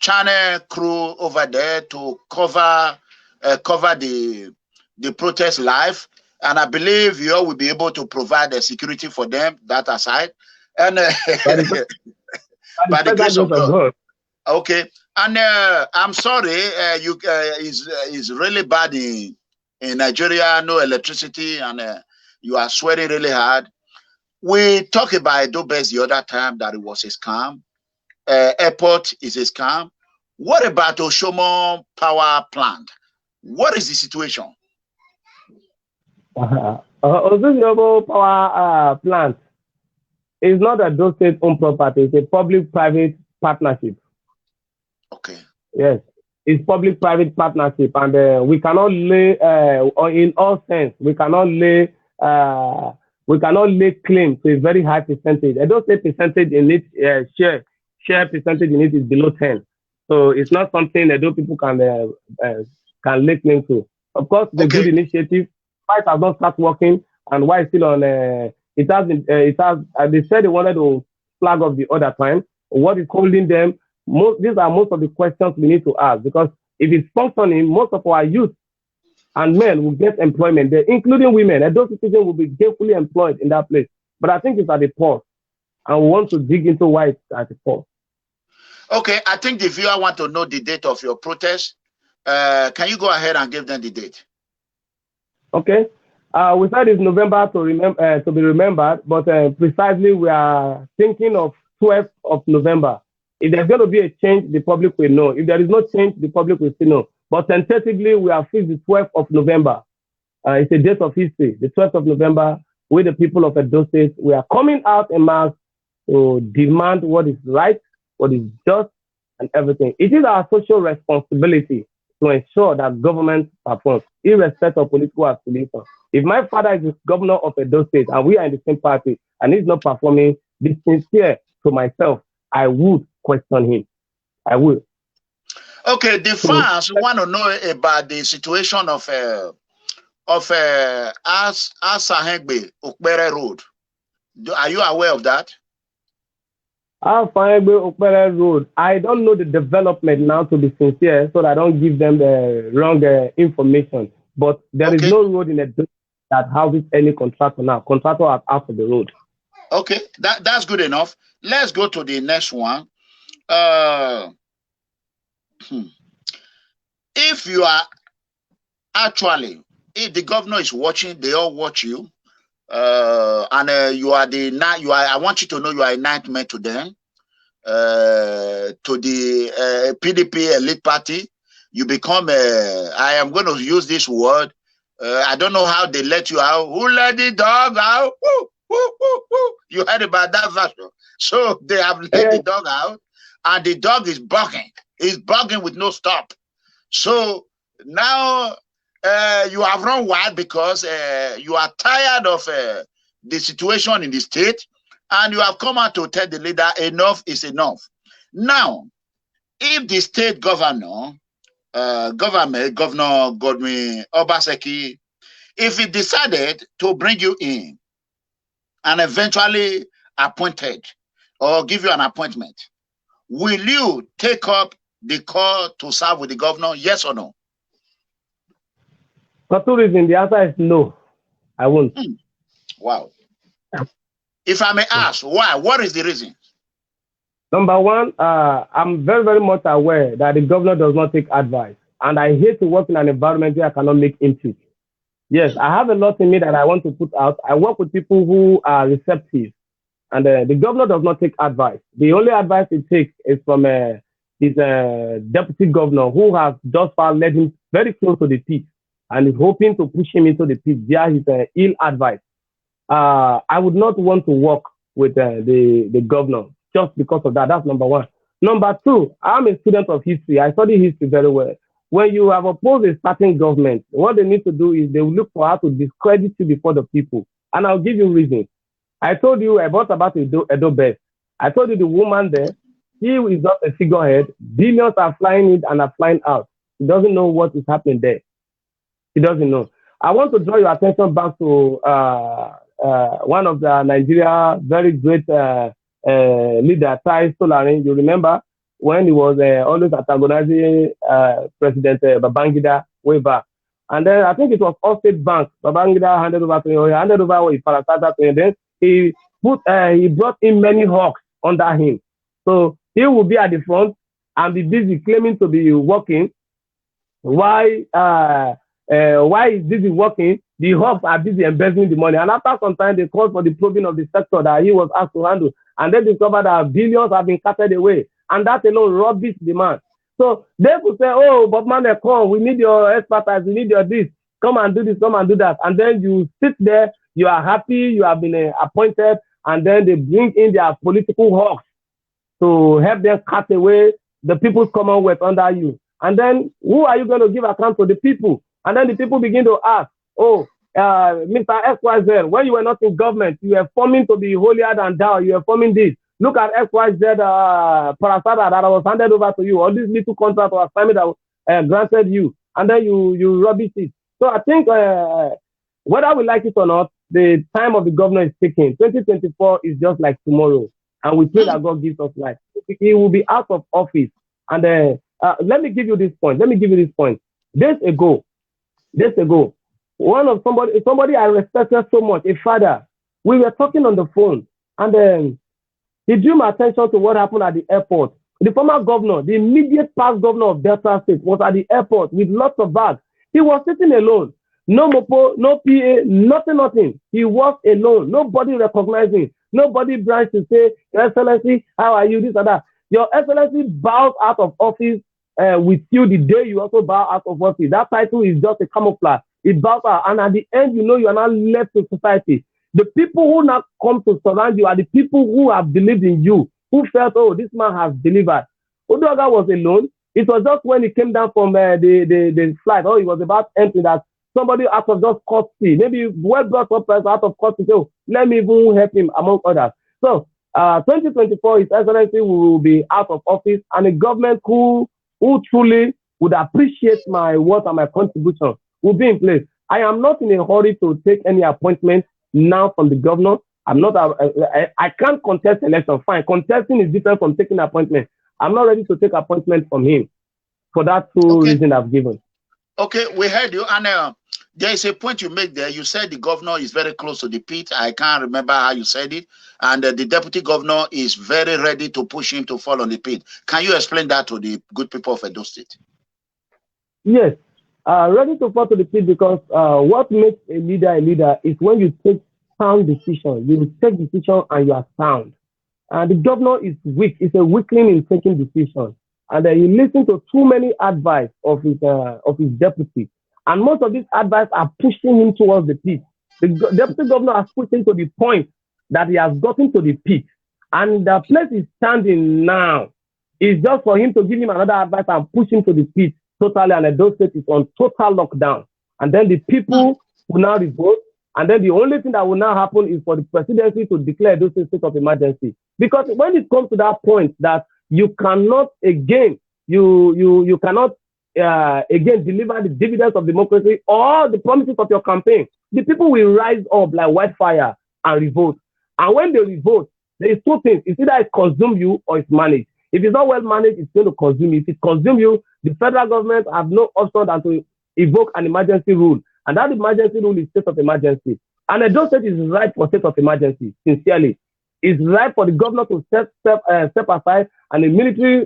channel crew over there to cover the protest live, and I believe you all will be able to provide the security for them. That aside, and by the grace of God. Okay, and I'm sorry, it's really bad in Nigeria. No electricity, and you are sweating really hard. We talked about Edobes the other time that it was a scam. Airport is a scam. What about Oshomo power plant? What is the situation? Oshomo power plant is not a Edo State owned property. It's a public-private partnership. Okay. Yes, it's public-private partnership, and we cannot lay, in all sense, we cannot lay claim to a very high percentage. I don't say percentage in it, share percentage in it is below 10. So it's not something that those people can lay claim to. Of course, the good initiative. Why it has not started working, and why it's still on? It has. They said they wanted to flag off the other time. What is holding them? These are most of the questions we need to ask, because if it's functioning, most of our youth and men will get employment there, including women, and those citizens will be gainfully employed in that place. But I think it's at the pause, and we want to dig into why it's at the pause. Okay, I think the viewer want to know the date of your protest. Can you go ahead and give them the date? Okay, we said it's November to be remembered, but precisely we are thinking of 12th of November. If there's going to be a change, the public will know. If there is no change, the public will still know. But tentatively, we have fixed the 12th of November. It's a date of history. The 12th of November, with the people of Edo State, we are coming out en masse to demand what is right, what is just, and everything. It is our social responsibility to ensure that government performs, irrespective of political affiliation. If my father is the governor of Edo State and we are in the same party and he's not performing, be sincere to myself, I would question him. I will. Okay, the fans want to know about the situation of Asahegbe Okpere Road. Are you aware of that? Asahegbe Okpere Road. I don't know the development now, to be sincere, so that I don't give them the wrong information. But there is no road in Edo that houses any contractor now. Contractor are out of the road. Okay, that's good enough. Let's go to the next one. if you are actually, if the governor is watching, they all watch you, and you are I want you to know you are a nightmare to them, to the PDP elite party. You become I am going to use this word. I don't know how they let you out. Who let the dog out? Woo, woo, woo, woo. You heard about that version. So they have let the dog out, and the dog is barking. He's barking with no stop. So now you have run wild because you are tired of the situation in the state, and you have come out to tell the leader enough is enough. Now, if the state governor, Governor Godwin Obaseki, if he decided to bring you in and eventually appointed or give you an appointment, will you take up the call to serve with the governor? Yes or no? For two reasons. The answer is no. I won't. Wow. If I may ask, why? What is the reason? Number one, I'm very, very much aware that the governor does not take advice. And I hate to work in an environment where I cannot make input. Yes, I have a lot in me that I want to put out. I work with people who are receptive. And the governor does not take advice. The only advice he takes is from his deputy governor, who has thus far led him very close to the pit and is hoping to push him into the pit via his ill advice. I would not want to work with the governor just because of that. That's number one. Number two, I'm a student of history. I study history very well. When you have opposed a certain government, what they need to do is they will look for how to discredit you before the people. And I'll give you reasons. I told you about Edo Best. I told you the woman there, she is not a figurehead. Billions are flying in and are flying out. She doesn't know what is happening there. She doesn't know. I want to draw your attention back to one of the Nigeria very great leader, Tai Solarin. You remember when he was always antagonizing President Babangida way back. And then I think it was Allstate Bank. Babangida handed over to him. He handed over his parasata to him. Then he brought in many hawks under him. So he will be at the front and be busy claiming to be working. Why is busy working? The hawks are busy embezzling the money. And after some time, they called for the probing of the sector that he was asked to handle. And they discovered that billions have been carted away. And that alone rubbish the man. So they could say, oh, Bobmanuel, come, we need your expertise, we need your this. Come and do this, come and do that. And then you sit there, you are happy, you have been appointed, and then they bring in their political hawks to help them cut away the people's commonwealth under you. And then who are you going to give account to? The people. And then the people begin to ask, oh, Mr. XYZ, when you were not in government, you were forming to be holier than thou, you were forming this. Look at XYZ parasata that was handed over to you, all these little contract or assignment that granted you, and then you rubbish it. So I think whether we like it or not, the time of the governor is ticking. 2024 is just like tomorrow, and we pray that God gives us life. He will be out of office. And let me give you this point. Days ago, somebody I respected so much, a father, we were talking on the phone, and then he drew my attention to what happened at the airport. The former governor, the immediate past governor of Delta State, was at the airport with lots of bags. He was sitting alone. No mopo, no PA, nothing. He was alone. Nobody recognized him. Nobody branched to say, Your Excellency, how are you, this or that. Your Excellency bows out of office with you the day you also bow out of office. That title is just a camouflage. It bows out. And at the end, you are now left to society. The people who now come to surround you are the people who have believed in you, who felt, oh, this man has delivered. Odoga was alone. It was just when he came down from the flight, he was about entering, that somebody out of just courtesy, maybe well brought up person out of courtesy, so let me even help him among others. So 2024, His Excellency will be out of office, and a government who truly would appreciate my work and my contribution will be in place. I am not in a hurry to take any appointment now from the governor. I can't contest election. Fine. Contesting is different from taking an appointment. I'm not ready to take appointment from him for that two reasons I've given. Okay, we heard you. And there is a point you make there. You said the governor is very close to the pit. I can't remember how you said it. And the deputy governor is very ready to push him to fall on the pit. Can you explain that to the good people of Edo State? Yes, ready to fall to the pit because what makes a leader is when you take sound decision. You take decision and you are sound. And the governor is weak. He's a weakling in taking decisions. And he listens to too many advice of his deputy. And most of these advice are pushing him towards the pit. The deputy governor has pushed him to the point that he has gotten to the pit. And the place he's standing now is just for him to give him another advice and push him to the pit totally. And Edo State is on total lockdown. And then the people will now revolt. And then the only thing that will now happen is for the presidency to declare Edo State of emergency. Because when it comes to that point that you cannot again, you cannot again deliver the dividends of democracy or the promises of your campaign, the people will rise up like wildfire and revolt. And when they revolt, there is two things. It's either it consumes you or it's managed. If it's not well managed, it's going to consume you. If it consumes you, the federal government have no option than to evoke an emergency rule. And that emergency rule is state of emergency. And Edo State is right for state of emergency, sincerely. It's right for the governor to step aside and the military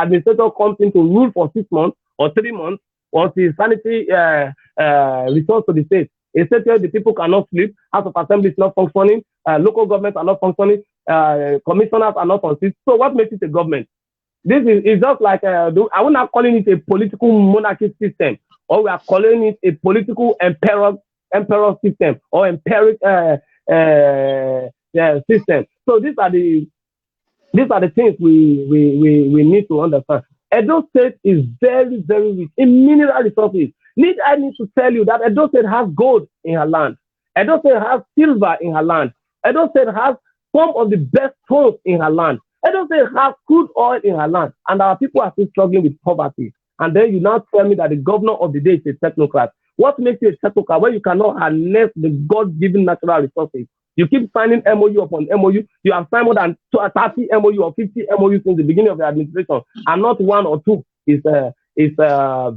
administrator comes in to rule for 6 months or 3 months once the sanity returns to the state. A state where the people cannot sleep, House of Assembly is not functioning, local governments are not functioning, commissioners are not on seat. So what makes it a government? This is just like, I would not calling it a political monarchy system, or we are calling it a political emperor system or empiric system. So these are the things we need to understand. Edo State is very, very rich in mineral resources. I need to tell you that Edo State has gold in her land. Edo State has silver in her land. Edo State has some of the best stones in her land. Edo State has crude oil in her land. And our people are still struggling with poverty. And then you now tell me that the governor of the day is a technocrat. What makes you a technocrat when you cannot harness the God-given natural resources? You keep signing MOU upon MOU. You have signed more than 30 MOU or 50 MOU since the beginning of the administration, and not one or two is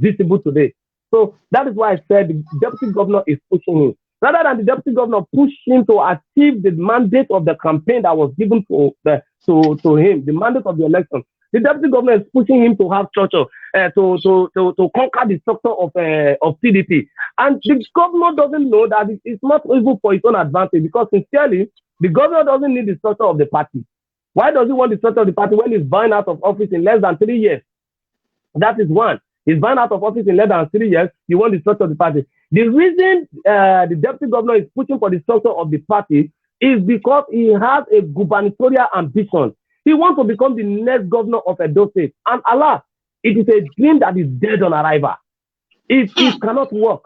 visible today. So that is why I said the deputy governor is pushing him. Rather than the deputy governor push him to achieve the mandate of the campaign that was given to him, the mandate of the election, the deputy governor is pushing him to have structure, to conquer the structure of PDP. And the governor doesn't know that it's not even for his own advantage, because sincerely, the governor doesn't need the structure of the party. Why does he want the structure of the party when he's vying out of office in less than 3 years? That is one. He's vying out of office in less than 3 years. You want the structure of the party. The reason the deputy governor is pushing for the structure of the party is because he has a gubernatorial ambition. He wants to become the next governor of Edo State. And alas, it is a dream that is dead on arrival. It cannot work.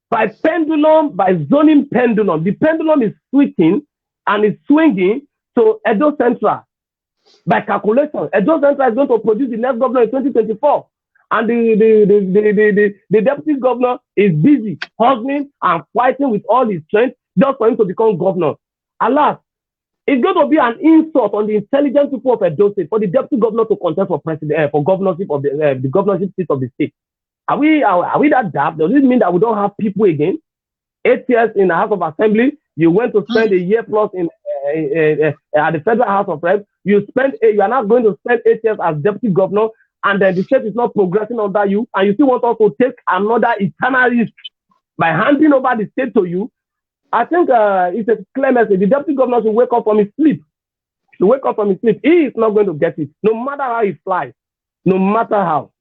By pendulum, by zoning pendulum, the pendulum is switching and is swinging to Edo Central. By calculation, Edo Central is going to produce the next governor in 2024. And the deputy governor is busy hustling and fighting with all his strength just for him to become governor. Alas, it's going to be an insult on the intelligent people of Edo State for the deputy governor to contest for president, for governorship of the governorship seat of the state. Are we that daft? Does it mean that we don't have people again? 8 years in the House of Assembly, you went to spend a year plus in at the Federal House of Reps. You are not going to spend 8 years as deputy governor, and then the state is not progressing under you, and you still want us to take another eternal risk by handing over the state to you. I think it's a clear message. The deputy governor should wake up from his sleep. He is not going to get it. No matter how he flies, no matter how,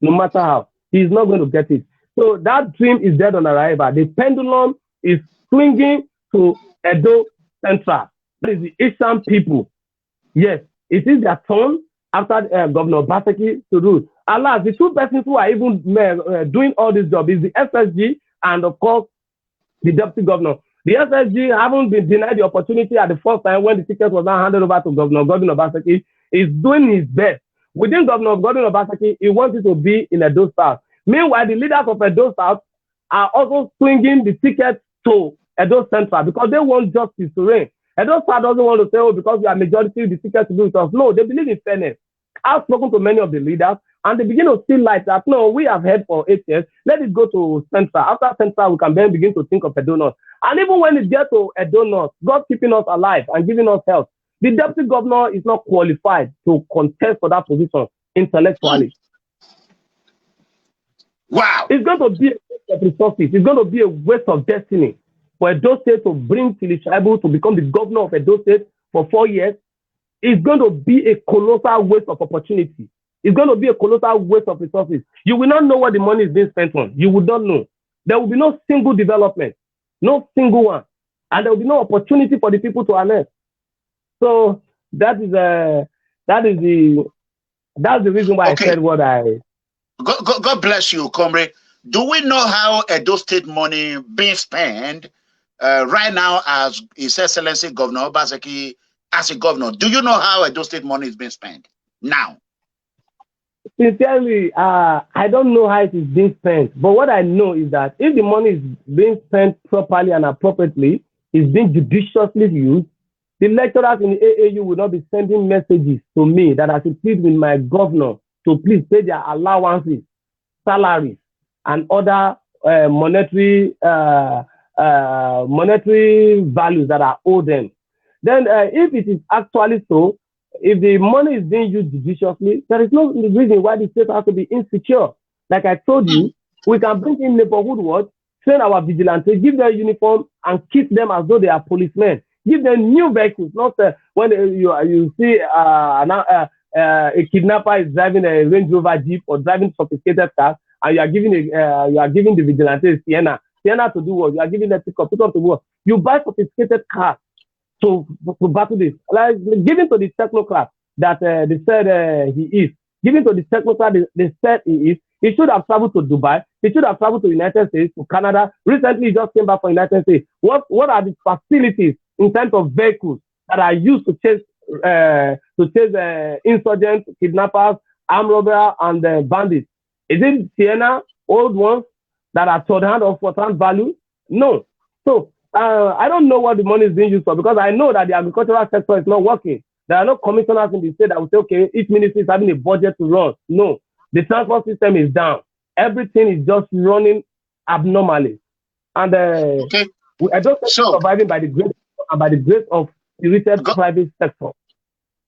he is not going to get it. So that dream is dead on arrival. The pendulum is swinging to Edo Central. That is the Asian people. Yes, it is their turn after Governor Obaseki to rule. Alas, the two persons who are even doing all this job is the SSG and, of course, the deputy governor. The SSG haven't been denied the opportunity at the first time when the ticket was now handed over to Governor Godwin Obaseki. He's doing his best. Within Governor Godwin Obaseki, he wants it to be in Edo South. Meanwhile, the leaders of Edo South are also swinging the ticket to Edo Central because they want justice to reign. Edo South doesn't want to say, oh, because we are majority, the ticket to do with us. No, they believe in fairness. I've spoken to many of the leaders, and they begin to feel like that, no, we have heard for 8 years, let it go to Central. After Central, we can then begin to think of Edo North. And even when it gets to Edo North, God keeping us alive and giving us health, the deputy governor is not qualified to contest for that position intellectually. Wow. It's going to be a waste of resources. It's going to be a waste of destiny for Edo State to bring Shaibu to become the governor of Edo State for 4 years. It's going to be a colossal waste of opportunity. It's going to be a colossal waste of resources. You will not know what the money is being spent on. You will not know. There will be no single development, no single one. And there will be no opportunity for the people to earn. So that's the reason why I said what I... God bless you, Comrade. Do we know how Edo State money being spent right now as His Excellency Governor Obaseki as a governor? Do you know how Edo State money is being spent now? Sincerely, I don't know how it is being spent. But what I know is that if the money is being spent properly and appropriately, it's being judiciously used, the lecturers in the AAU will not be sending messages to me that I should plead with my governor to please pay their allowances, salaries, and other monetary values that are owed them. Then if it is actually so, if the money is being used judiciously, there is no reason why the state has to be insecure. Like I told you, we can bring in neighborhood watch, train our vigilantes, give them uniform, and keep them as though they are policemen. Give them new vehicles, not when you see a kidnapper is driving a Range Rover Jeep or driving sophisticated cars, and you are giving the vigilantes Sienna to do what? You are giving them pick up to do what? You buy sophisticated cars to battle this. Like giving to the technocrat that they said he is. Giving to the technocrat they said he is. He should have traveled to Dubai. He should have traveled to the United States, to Canada. Recently, he just came back from the United States. What are the facilities in terms of vehicles that are used to chase insurgents, kidnappers, armed robbers, and bandits? Is it Sienna, old ones that are third hand or fourth hand value? No. So I don't know what the money is being used for, because I know that the agricultural sector is not working. There are no commissioners in the state that will say, okay, each ministry is having a budget to run. No. The transport system is down. Everything is just running abnormally. And I don't think surviving by the grace of the retail private sector.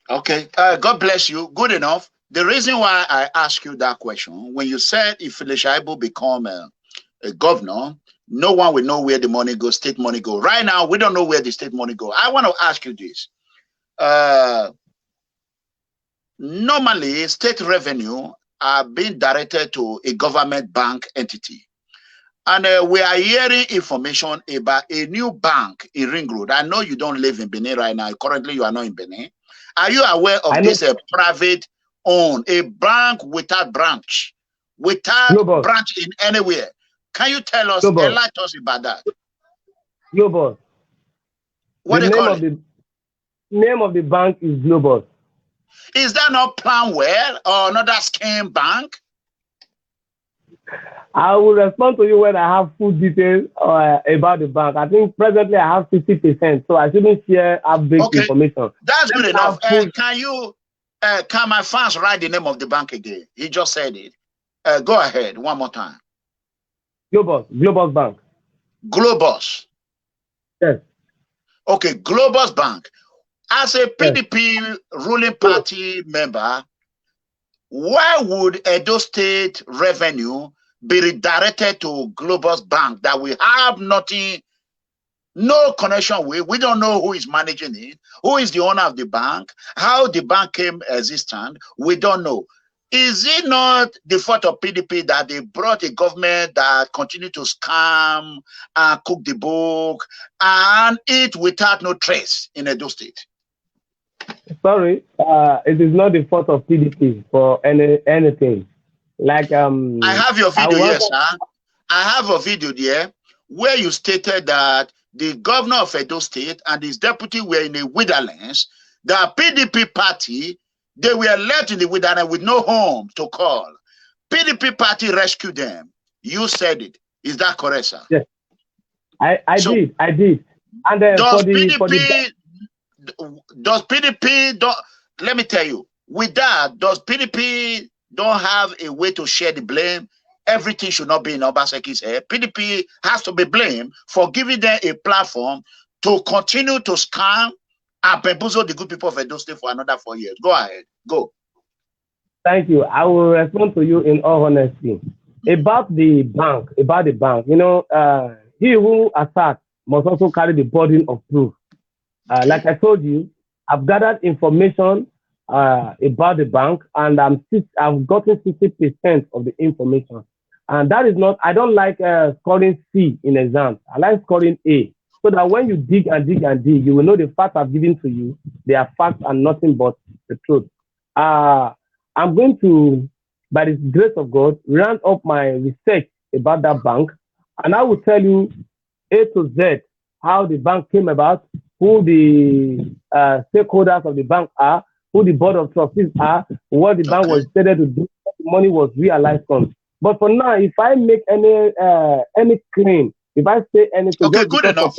Okay. God bless you. Good enough. The reason why I ask you that question, when you said if Shaibu become a governor, no one will know where the money goes, state money go. Right now, we don't know where the state money go. I want to ask you this. Normally, state revenue are being directed to a government bank entity. And we are hearing information about a new bank in Ring Road. I know you don't live in Benin right now. Currently, you are not in Benin. Are you aware of this private owned, a bank without branch, branch in anywhere? Can you tell us, enlighten us about that? Global. What they call it? The name of the bank is Global. Is that not Planwell or another scheme bank? I will respond to you when I have full details about the bank. I think presently I have 50%, so I shouldn't share update information. That's good enough. Can my fans write the name of the bank again? He just said it. Go ahead, one more time. Globus Bank. Globus. Yes. Okay, Globus Bank. As a PDP ruling party member, why would Edo State revenue be redirected to Globus Bank that we have nothing, no connection with? We don't know who is managing it, who is the owner of the bank, how the bank came existent. We don't know. Is it not the fault of PDP that they brought a government that continued to scam and cook the book and eat without no trace in Edo State? Sorry, it is not the fault of PDP for anything. Like I have your video, yes, sir. I have a video there where you stated that the governor of Edo State and his deputy were in the wilderness. The PDP party, they were left in the wilderness with no home to call. PDP party rescued them. You said it. Is that correct, sir? Yes, I did. And then does PDP let me tell you, with that, does PDP don't have a way to share the blame? Everything should not be in Obaseki's head. PDP has to be blamed for giving them a platform to continue to scam and bamboozle the good people of Edo State for another 4 years. Go ahead. Go. Thank you. I will respond to you in all honesty. About the bank, you know, he who attacks must also carry the burden of proof. Like I told you, I've gathered information about the bank, and I've gotten 60% of the information. And that is not, I don't like scoring C in exams. I like scoring A. So that when you dig and dig and dig, you will know the facts I've given to you. They are facts and nothing but the truth. I'm going to, by the grace of God, round up my research about that bank, and I will tell you A to Z how the bank came about, who the stakeholders of the bank are, who the board of trustees are, what the bank was stated to do, what the money was realized from. But for now, if I make any claim, if I say anything, okay, good enough.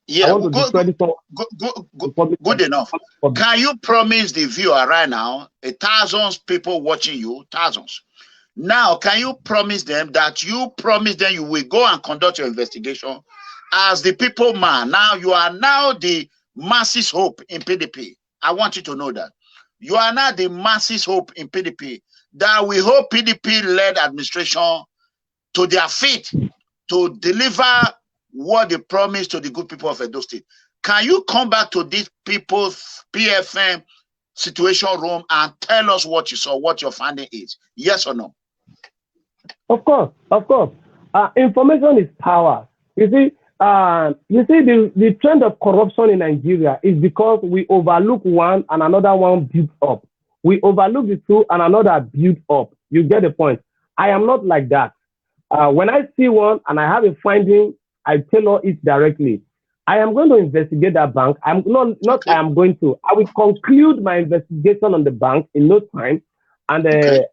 Yeah, I want to good enough. Can you promise the viewer right now, thousands people watching you, thousands? Now, can you promise them that you will go and conduct your investigation as the people man? Now, you are now the masses' hope in PDP. I want you to know that. You are now the masses' hope in PDP. That we hope PDP-led administration to their feet to deliver what they promised to the good people of Edo State. Can you come back to this people's PFM situation room and tell us what you saw, what your finding is? Yes or no? Of course, of course. Information is power. You see, the trend of corruption in Nigeria is because we overlook one and another one builds up. We overlook the two and another builds up. You get the point. I am not like that. When I see one and I have a finding, I tell it directly. I am going to investigate that bank. I will conclude my investigation on the bank in no time, and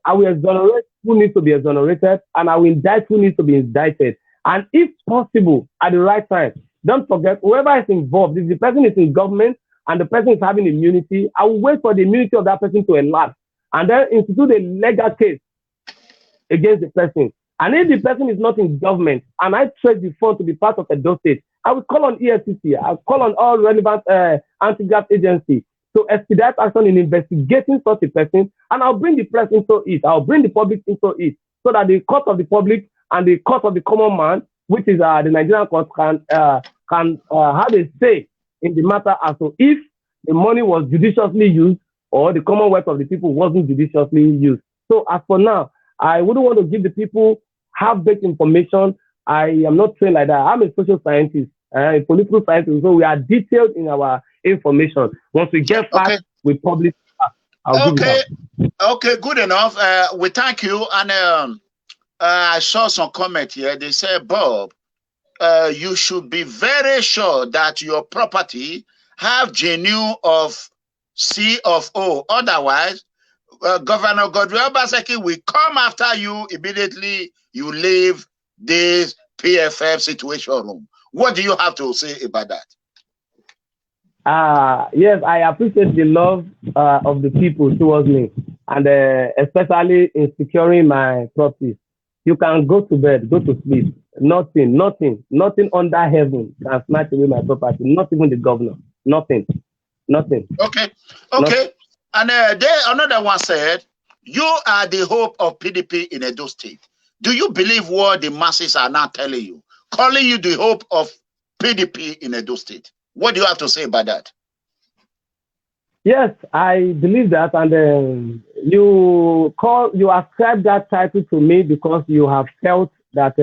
I will exonerate who needs to be exonerated, and I will indict who needs to be indicted. And if possible, at the right time, don't forget, whoever is involved, if the person is in government and the person is having immunity, I will wait for the immunity of that person to elapse and then institute a legal case against the person. And if the person is not in government and I trace the fund to be part of Edo State, I will call on EFCC, I will call on all relevant anti-graft agencies to expedite action in investigating such a person, and I'll bring the press into it, I'll bring the public into it, so that the court of the public and the court of the common man, which is the Nigerian court, can have a say in the matter as to if the money was judiciously used or the commonwealth of the people wasn't judiciously used. So as for now, I wouldn't want to give the people half-baked information. I am not trained like that. I'm a social scientist, a political scientist, so we are detailed in our information. Once we get facts, we publish. Okay, good enough. We thank you. And I saw some comment here. They say, Bob, you should be very sure that your property have genuine of C of O. Otherwise, Governor Godwin Obaseki will come after you immediately you leave this PFF situation room. What do you have to say about that? Yes, I appreciate the love of the people towards me, and especially in securing my property. You can go to bed, go to sleep. Nothing under heaven can snatch away my property. Not even the governor. Nothing. Okay. Nothing. And another one said, you are the hope of PDP in Edo State. Do you believe what the masses are now telling you? Calling you the hope of PDP in Edo State. What do you have to say about that? Yes, I believe that, and you ascribe that title to me because you have felt that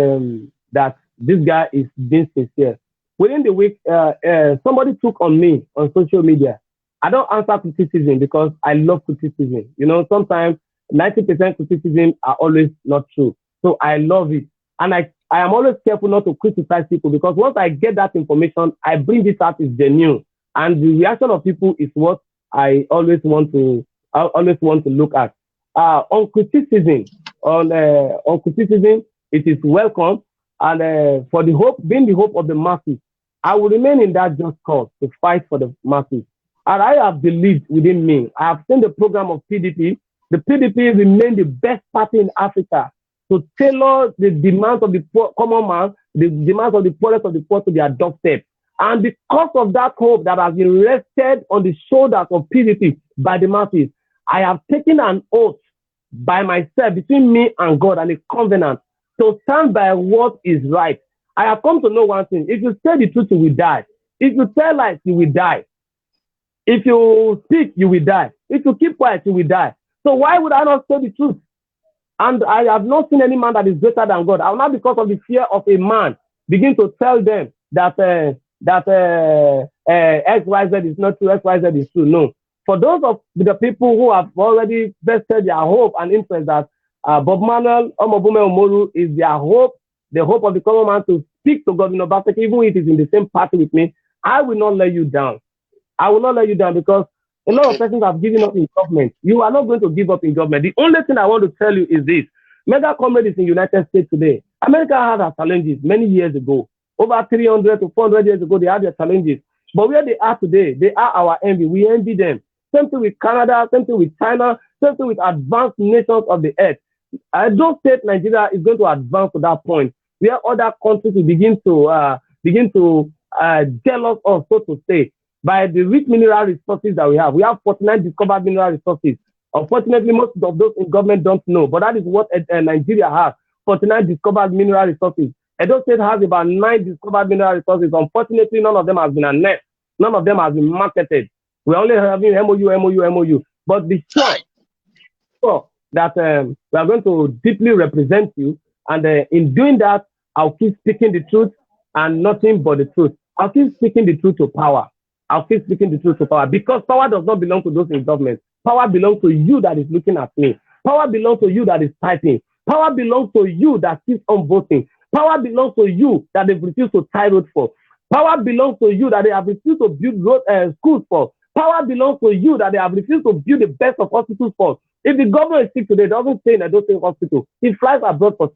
that this guy is being sincere. Within the week, somebody took on me on social media. I don't answer criticism because I love criticism. You know, sometimes 90% criticism are always not true. So I love it. And I am always careful not to criticize people, because once I get that information, I bring it out as genuine. And the reaction of people is what I always want to look at. On criticism, it is welcome. And for the hope, being the hope of the masses, I will remain in that just cause to fight for the masses. And I have believed within me. I have seen the program of PDP. The PDP remain the best party in Africa to tailor the demands of the common man, the demands of the poorest of the poor to their doorstep. And because of that hope that has been rested on the shoulders of PDP by the masses, I have taken an oath by myself, between me and God, and a covenant to stand by what is right. I have come to know one thing. If you say the truth, you will die. If you tell lies, you will die. If you speak, you will die. If you keep quiet, you will die. So why would I not say the truth? And I have not seen any man that is greater than God. I will not, because of the fear of a man, begin to tell them that XYZ is not true, XYZ is true. No. For those of the people who have already vested their hope and interest that Bobmanuel, Omobumhe Umoru is their hope, the hope of the common man to speak to Godwin Obaseki, even if it is in the same party with me, I will not let you down. I will not let you down, because a lot of persons have given up in government. You are not going to give up in government. The only thing I want to tell you is this. MEGACOMRADE is in the United States today. America had her challenges many years ago. Over 300 to 400 years ago, they had their challenges. But where they are today, they are our envy. We envy them. Same thing with Canada, same thing with China, same thing with advanced nations of the earth. I don't say Nigeria is going to advance to that point where other countries will begin to jealous us, so to say, by the rich mineral resources that we have. We have 49 discovered mineral resources. Unfortunately, most of those in government don't know, but that is what Nigeria has, 49 discovered mineral resources. Edo State has about 9 discovered mineral resources. Unfortunately, none of them has been annexed. None of them has been marketed. We're only having MOU. But be sure that we are going to deeply represent you. And in doing that, I'll keep speaking the truth and nothing but the truth. I'll keep speaking the truth to power. I'll keep speaking the truth to power, because power does not belong to those in government. Power belongs to you that is looking at me. Power belongs to you that is typing. Power belongs to you that keeps on voting. Power belongs to you that they've refused to tie road for. Power belongs to you that they have refused to build schools for. Power belongs to you that they have refused to build the best of hospitals for. If the governor is sick today, doesn't stay in a State hospital. He flies abroad for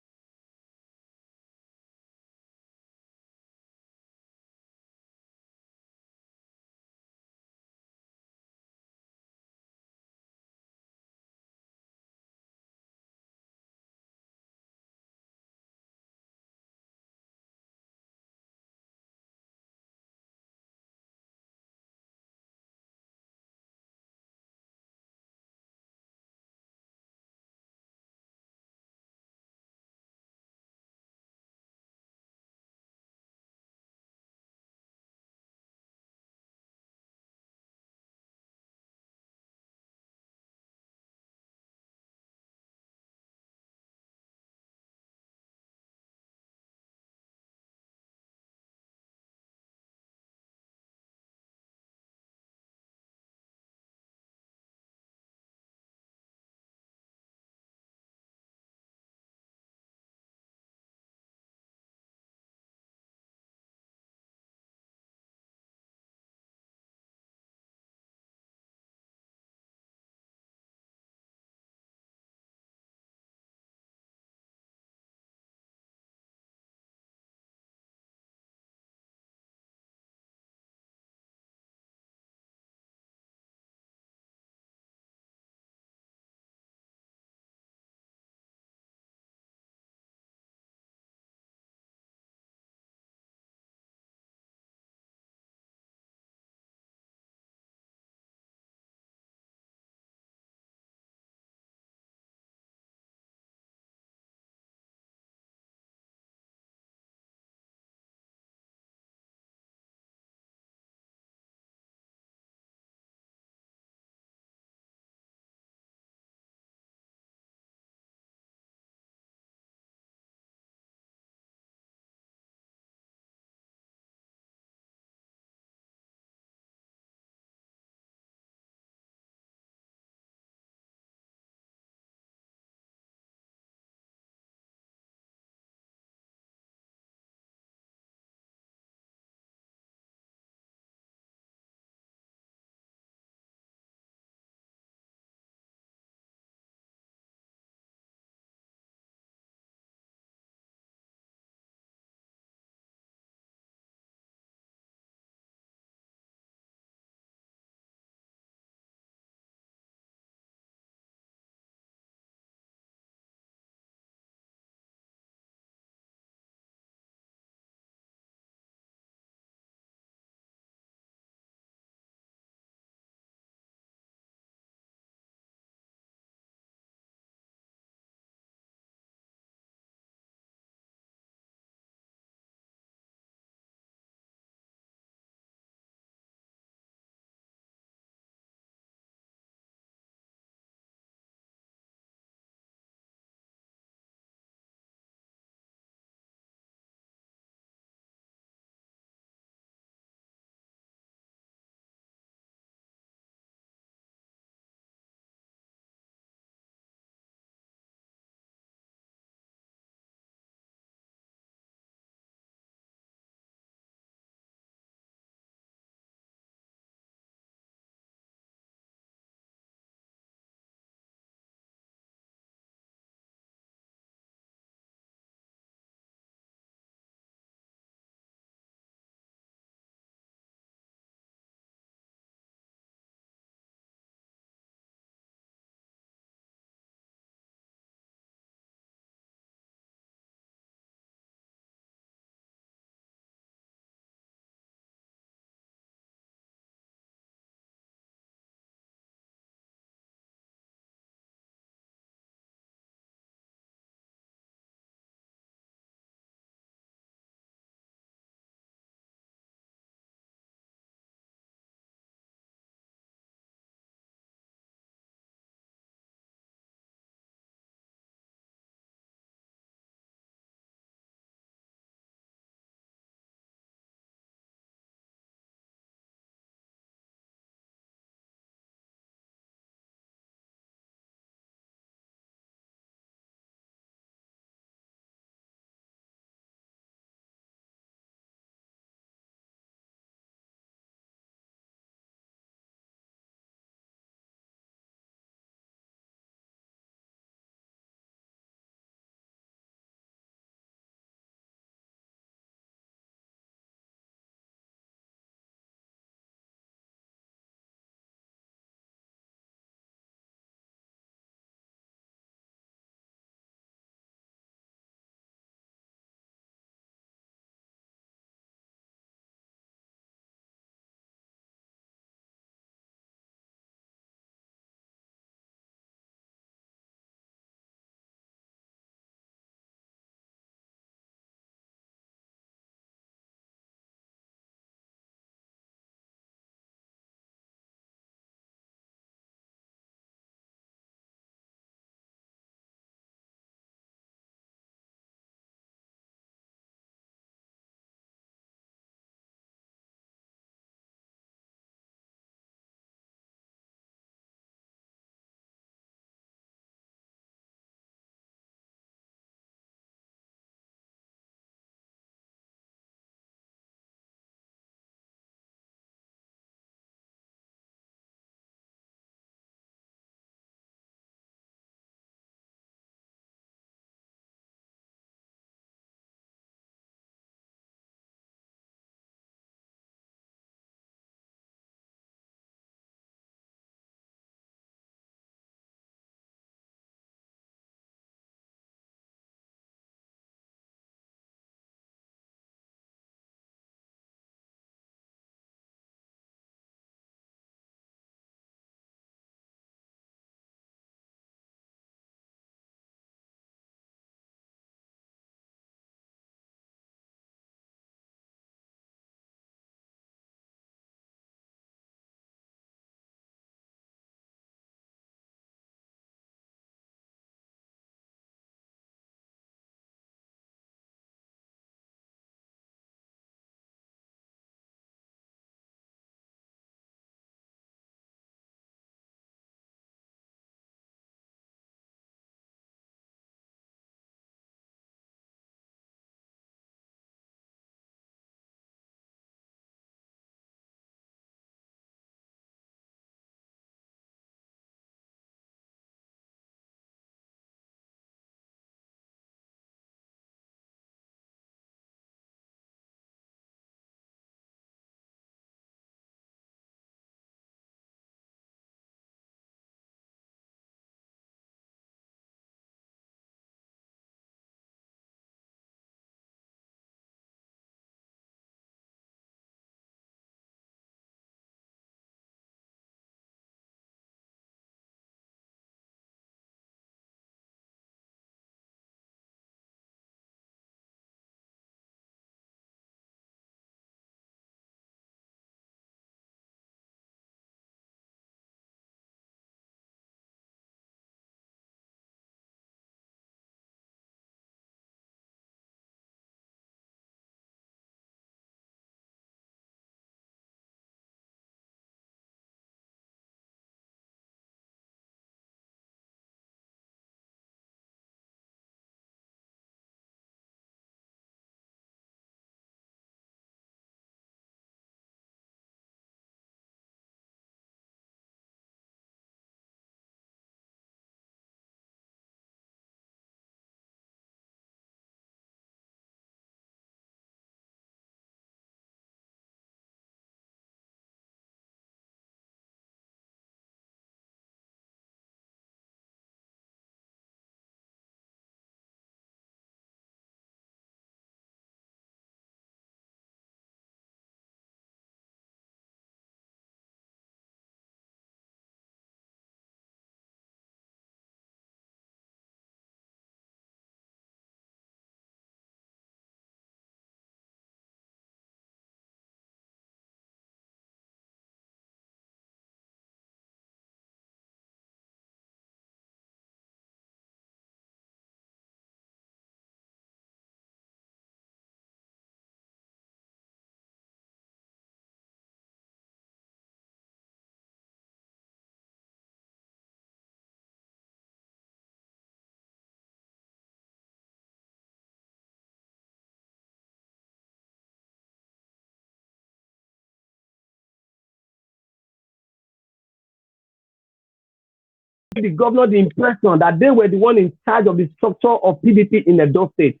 the governor the impression that they were the one in charge of the structure of PDP in Edo State.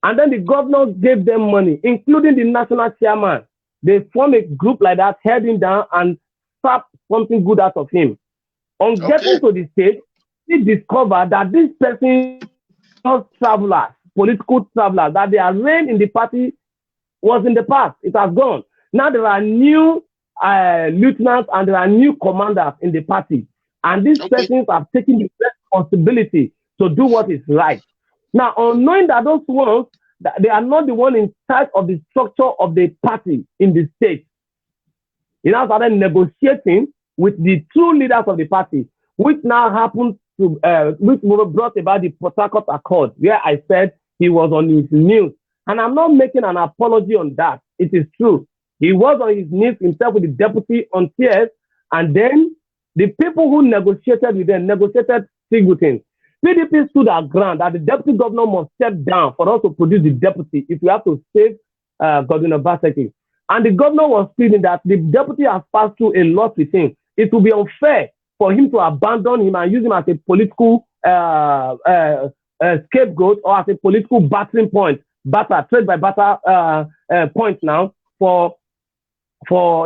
And then the governor gave them money, including the national chairman. They formed a group like that, held him down and sapped something good out of him. On getting to the state, he discovered that this person was travelers, political travelers, that their reign in the party was in the past. It has gone. Now there are new lieutenants and there are new commanders in the party. And these persons have taken the responsibility to do what is right. Now, on knowing that those ones, that they are not the one in charge of the structure of the party in the state, he now started negotiating with the true leaders of the party, which now happened to, which brought about the Port Harcourt Accord, where I said he was on his knees. And I'm not making an apology on that. It is true. He was on his knees himself with the deputy on tears, and then the people who negotiated with them negotiated single things. PDP stood our ground that the deputy governor must step down for us to produce the deputy if we have to save Godwin Obaseki. And the governor was feeling that the deputy has passed through a lot with him. It would be unfair for him to abandon him and use him as a political scapegoat or as a political battering point, trade by batter point now for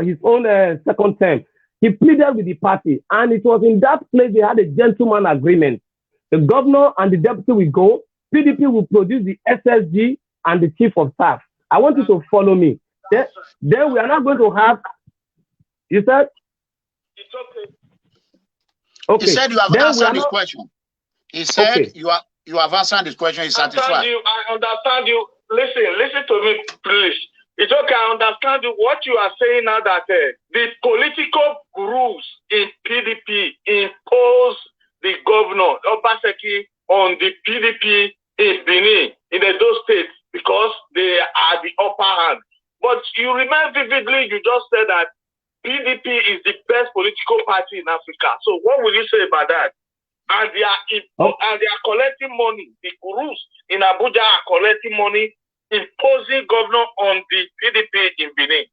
his own second term. He pleaded with the party, and it was in that place they had a gentleman agreement. The governor and the deputy will go. PDP will produce the SSG and the chief of staff. I want you to follow me. Then we are not going to have. You said? It's okay. Okay. He said you have answered his question. He said you have answered his question. He's satisfied. I understand you. Listen to me, please. It's okay. I understand you. What you are saying now that the political rules in PDP impose the governor Obaseki on the PDP in Benin, in those states, because they are the upper hand. But you remember vividly, you just said that PDP is the best political party in Africa. So what will you say about that? And they are collecting money. The gurus in Abuja are collecting money, imposing governor on the PDP in Benin.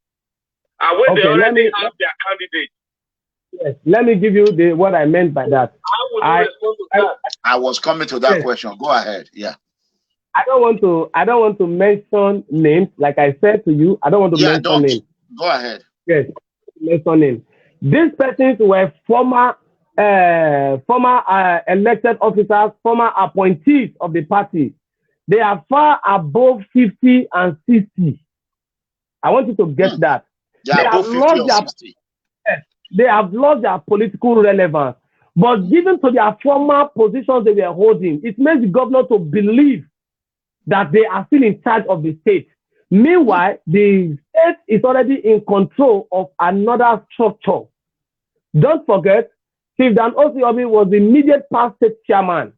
And when they already have their candidate. Yes, let me give you what I meant by that. I was coming to that question. Go ahead. Yeah. I don't want to mention names. Like I said to you, I don't want to mention names. Go ahead. Yes, mention names. These persons were former elected officers, former appointees of the party. They are far above 50 and 60. I want you to get that. They have lost their 60. They have lost their political relevance. But given to their former positions they were holding, it makes the governor to believe that they are still in charge of the state. Meanwhile, the state is already in control of another structure. Don't forget, Chief Dan Osiobi was the immediate past state chairman,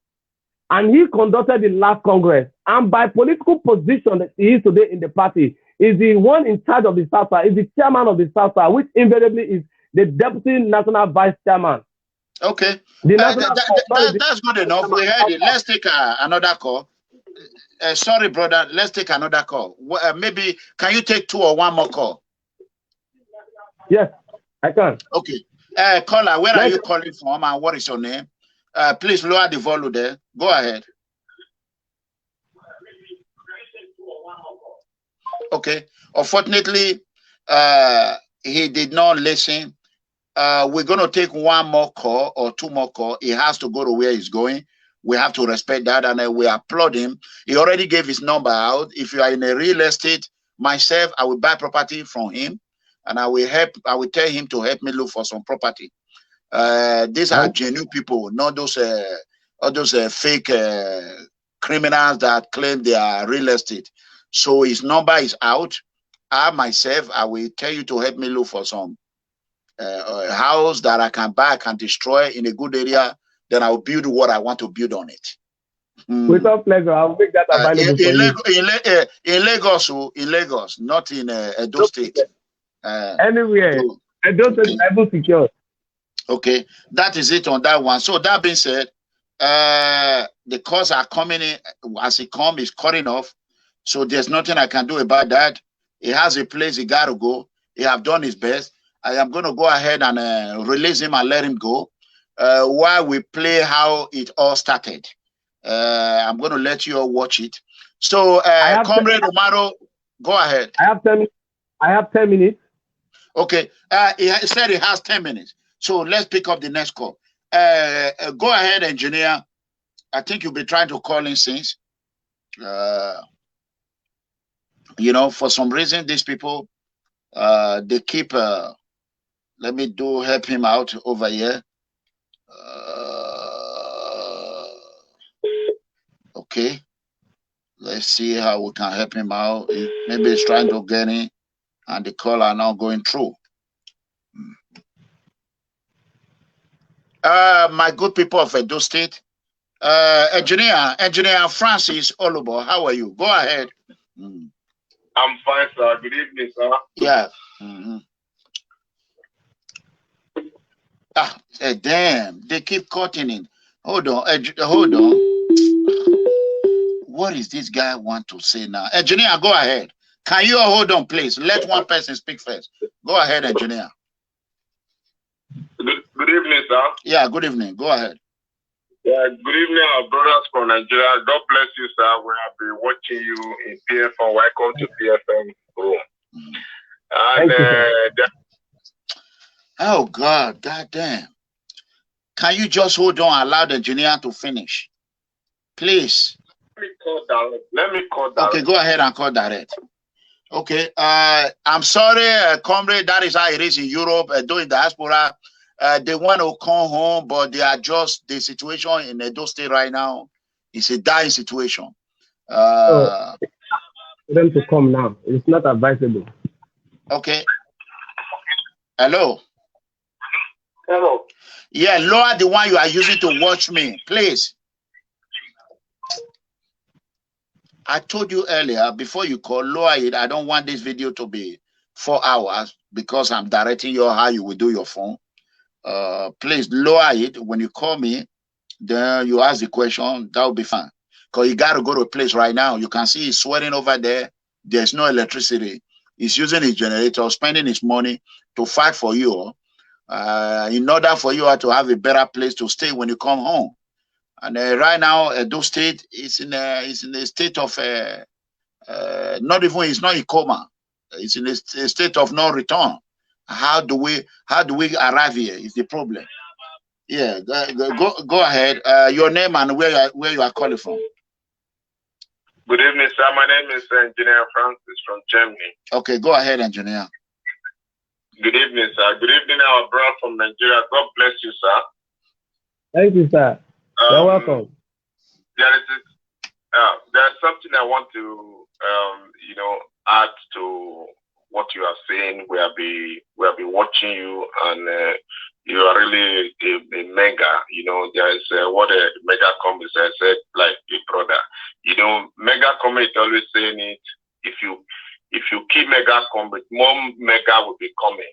and he conducted the last Congress. And by political position that he is today in the party, is the one in charge of the South, is the chairman of the South, which invariably is the deputy national vice chairman. Okay. That's good enough. We heard it. Let's take another call. Sorry, brother. Let's take another call. Maybe, can you take 2 or 1 more call? Yes, I can. Okay. Caller, where are you calling from and what is your name? Please lower the volume there. Go ahead. Okay. Unfortunately, he did not listen. We're going to take 1 more call or 2 more call. He has to go to where he's going. We have to respect that, and we applaud him. He already gave his number out. If you are in a real estate, myself, I will buy property from him, and I will tell him to help me look for some property. These are genuine people, not those fake criminals that claim they are real estate. So his number is out. I myself, I will tell you to help me look for some house that I can buy, can destroy in a good area. Then I will build what I want to build on it. Without pleasure, I'll make that available for you. In Lagos, not in Edo State. Anywhere. Edo State is able secure. Okay, that is it on that one. So that being said, the calls are coming in. As it comes, it's cutting off. So there's nothing I can do about that. He has a place he got to go. He have done his best. I am going to go ahead and release him and let him go. while we play how it all started. I'm going to let you all watch it. So, Comrade Umoru, go ahead. I have 10 minutes. Okay. He said he has 10 minutes. So let's pick up the next call. Go ahead, engineer. I think you'll be trying to call in since. You know, for some reason, these people, they keep, let me help him out over here. Okay. Let's see how we can help him out. Maybe he's trying to get in and the call are not going through. My good people of Edo State, Engineer Francis Olubo, how are you? Go ahead. I'm fine, sir. Good evening, sir. Yeah. Damn, they keep cutting in. Hold on, hold on. What is this guy want to say now? Engineer, go ahead. Can you hold on, please? Let one person speak first. Go ahead, engineer. Good evening, sir. Yeah, good evening. Go ahead. Yeah, good evening, our brothers from Nigeria. God bless you, sir. We have been watching you in PFM. Welcome to PFM room. And oh God, goddamn. Can you just hold on, allow the engineer to finish? Please. Let me call direct. Okay, go ahead and call direct. Okay. I'm sorry, comrade, that is how it is in Europe, doing diaspora. They want to come home, but they are just the situation in Edo State right now. It's a dying situation. For them to come now. It's not advisable. Okay. Hello. Hello. Yeah, lower the one you are using to watch me, please. I told you earlier, before you call, lower it. I don't want this video to be 4 hours because I'm directing you how you will do your phone. Please lower it. When you call me, then you ask the question. That will be fine. Because you got to go to a place right now. You can see he's sweating over there. There's no electricity. He's using his generator, spending his money to fight for you. In order for you to have a better place to stay when you come home. And right now, Edo State is in a state of it's not in coma. It's in a state of no return. How do we arrive here? Is the problem? Yeah, go ahead. Your name and where you are calling from. Good evening, sir. My name is Engineer Francis from Germany. Okay, go ahead, engineer. Good evening, sir. Good evening, our brother from Nigeria. God bless you, sir. Thank you, sir. You're welcome. There's something I want to add to what you are saying. We have been watching you, and you are really a mega. There is what a MEGACOMRADE said, like a brother. MEGACOMRADE always saying it. If you keep MEGACOMRADE, more mega will be coming.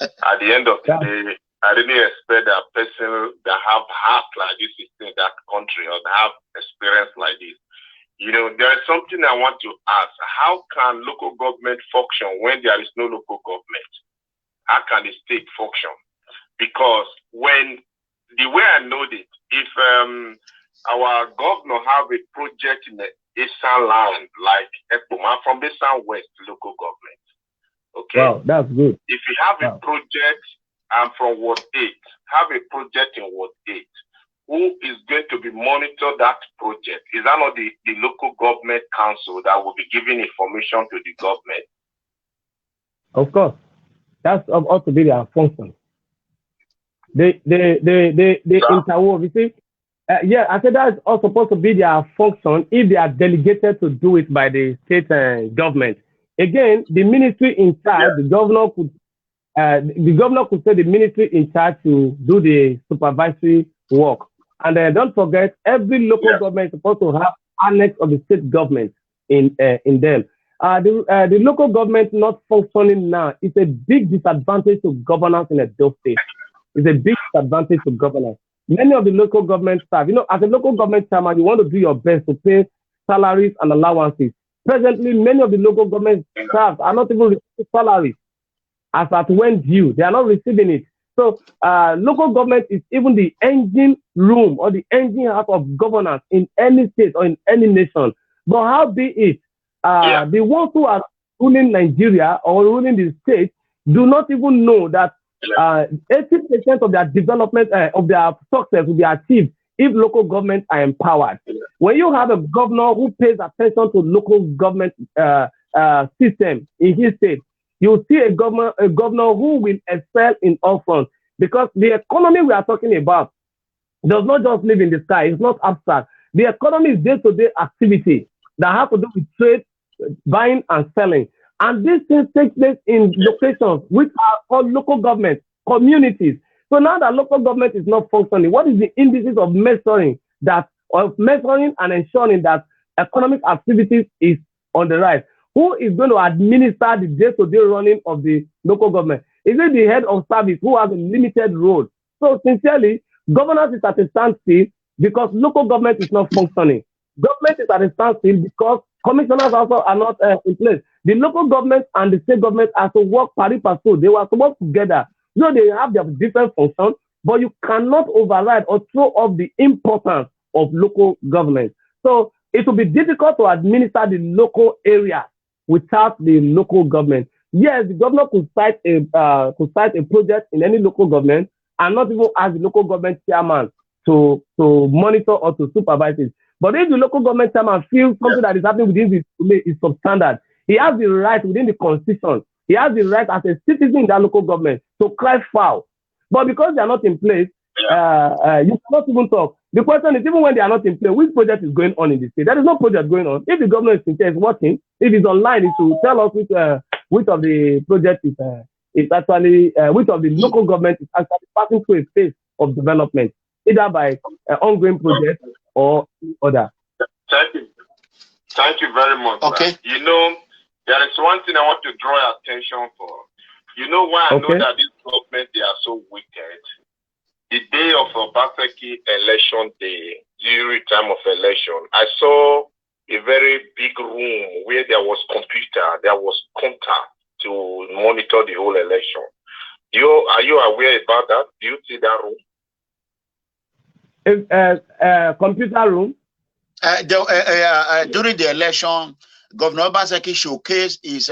At the end of the day, I didn't expect that person that have heart like this in that country or have experience like this. There is something I want to ask. How can local government function when there is no local government? How can the state function? Because the way I know it, if our governor have a project in the eastern land, like Ekpoma, from the southwest local government, okay? Wow, that's good. If you have a project, and from Ward 8, have a project in Ward 8, who is going to be monitor that project? Is that not the local government council that will be giving information to the government? Of course. That's ought to be their function. They interwove. You see, I said that is all supposed to be their function if they are delegated to do it by the state government. Again, the ministry in charge, the governor could say the ministry in charge to do the supervisory work. And don't forget, every local government is supposed to have annex of the state government in them. The local government not functioning now is a big disadvantage to governance in a Edo State. It's a big disadvantage to governance. Many of the local government staff, as a local government chairman, you want to do your best to pay salaries and allowances. Presently, many of the local government staff are not even receiving salaries as at when due. They are not receiving it. So local government is even the engine room or the engine house of governance in any state or in any nation. But how be it, the ones who are ruling Nigeria or ruling the state do not even know that 80% of their development, of their success will be achieved if local governments are empowered. When you have a governor who pays attention to local government system in his state, you see a governor who will excel in all fronts, because the economy we are talking about does not just live in the sky. It's not abstract. The economy is day-to-day activity that have to do with trade, buying and selling. And these things take place in locations which are called local government communities. So now that local government is not functioning, what is the indices of measuring and ensuring that economic activities is on the rise? Who is going to administer the day-to-day running of the local government? Is it the head of service who has a limited role? So sincerely, governance is at a standstill because local government is not functioning. Government is at a standstill because commissioners also are not in place. The local government and the state government are to work pari passu. They were to work together. You know, they have their different functions, but you cannot override or throw off the importance of local government. So it will be difficult to administer the local area without the local government. Yes, the governor could cite a project in any local government and not even ask the local government chairman to monitor or to supervise it. But if the local government chairman feels something that is happening within is substandard, he has the right within the constitution. He has the right as a citizen in that local government to cry foul. But because they are not in place, you cannot even talk. The question is, even when they are not in place, which project is going on in the state? There is no project going on. If the governor is watching, if he's online, he should tell us which of the project is actually, which of the local government is actually passing through a phase of development, either by ongoing project or other. Thank you. Thank you very much. Okay. You know, there is one thing I want to draw your attention for. You know why I know that this government, they are so wicked? The day of Obaseki election day, during time of election, I saw a very big room where there was computer, there was counter to monitor the whole election. Are you aware about that? Do you see that room? Computer room? During the election, Governor Obaseki showcased his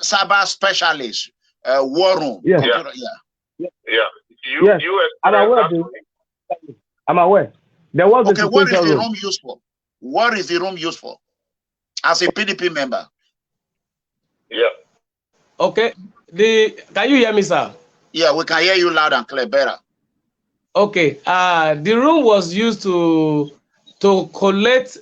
cyber specialist, war room. Yeah. I'm aware. There was okay, what is the room used for? What is the room used for? As a PDP member. Yeah. Okay. Can you hear me, sir? Yeah, we can hear you loud and clear, better. Okay. The room was used to collect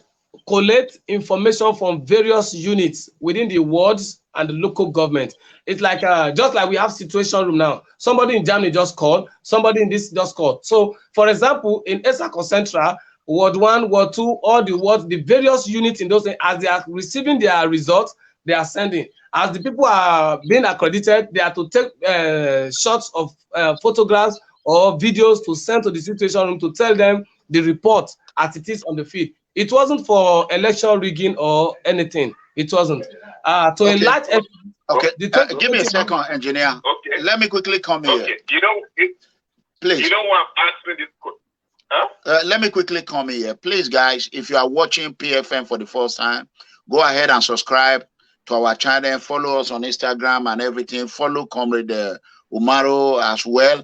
information from various units within the wards and the local government. It's like just like we have situation room now. Somebody in Germany just called, somebody in this just called. So, for example, in Esako Central, Ward 1, Ward 2, all the wards, the various units in those, as they are receiving their results, they are sending. As the people are being accredited, they are to take shots of photographs or videos to send to the situation room to tell them the report as it is on the field. It wasn't for election rigging or anything. It wasn't. To a large extent. Okay. Give me a second, engineer. Okay. Let me quickly come here. Okay. You know, please. You know what I'm asking this? Huh? Let me quickly come here. Please, guys, if you are watching PFM for the first time, go ahead and subscribe to our channel. Follow us on Instagram and everything. Follow Comrade Umoru as well.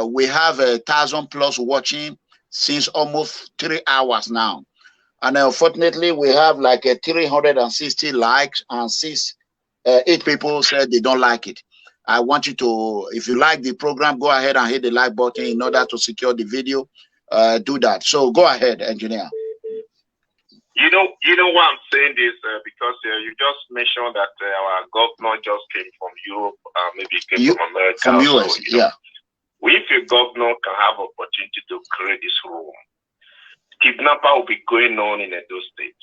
We have 1,000+ watching since almost 3 hours now. And unfortunately, we have like 360 likes and 8 people said they don't like it. I want you to, if you like the program, go ahead and hit the like button in order to secure the video. Do that. So go ahead, engineer. You know why I'm saying this? Because you just mentioned that our governor just came from Europe, maybe came from America. From US, so, yeah. If a governor can have opportunity to create this room, kidnapper will be going on in Edo State,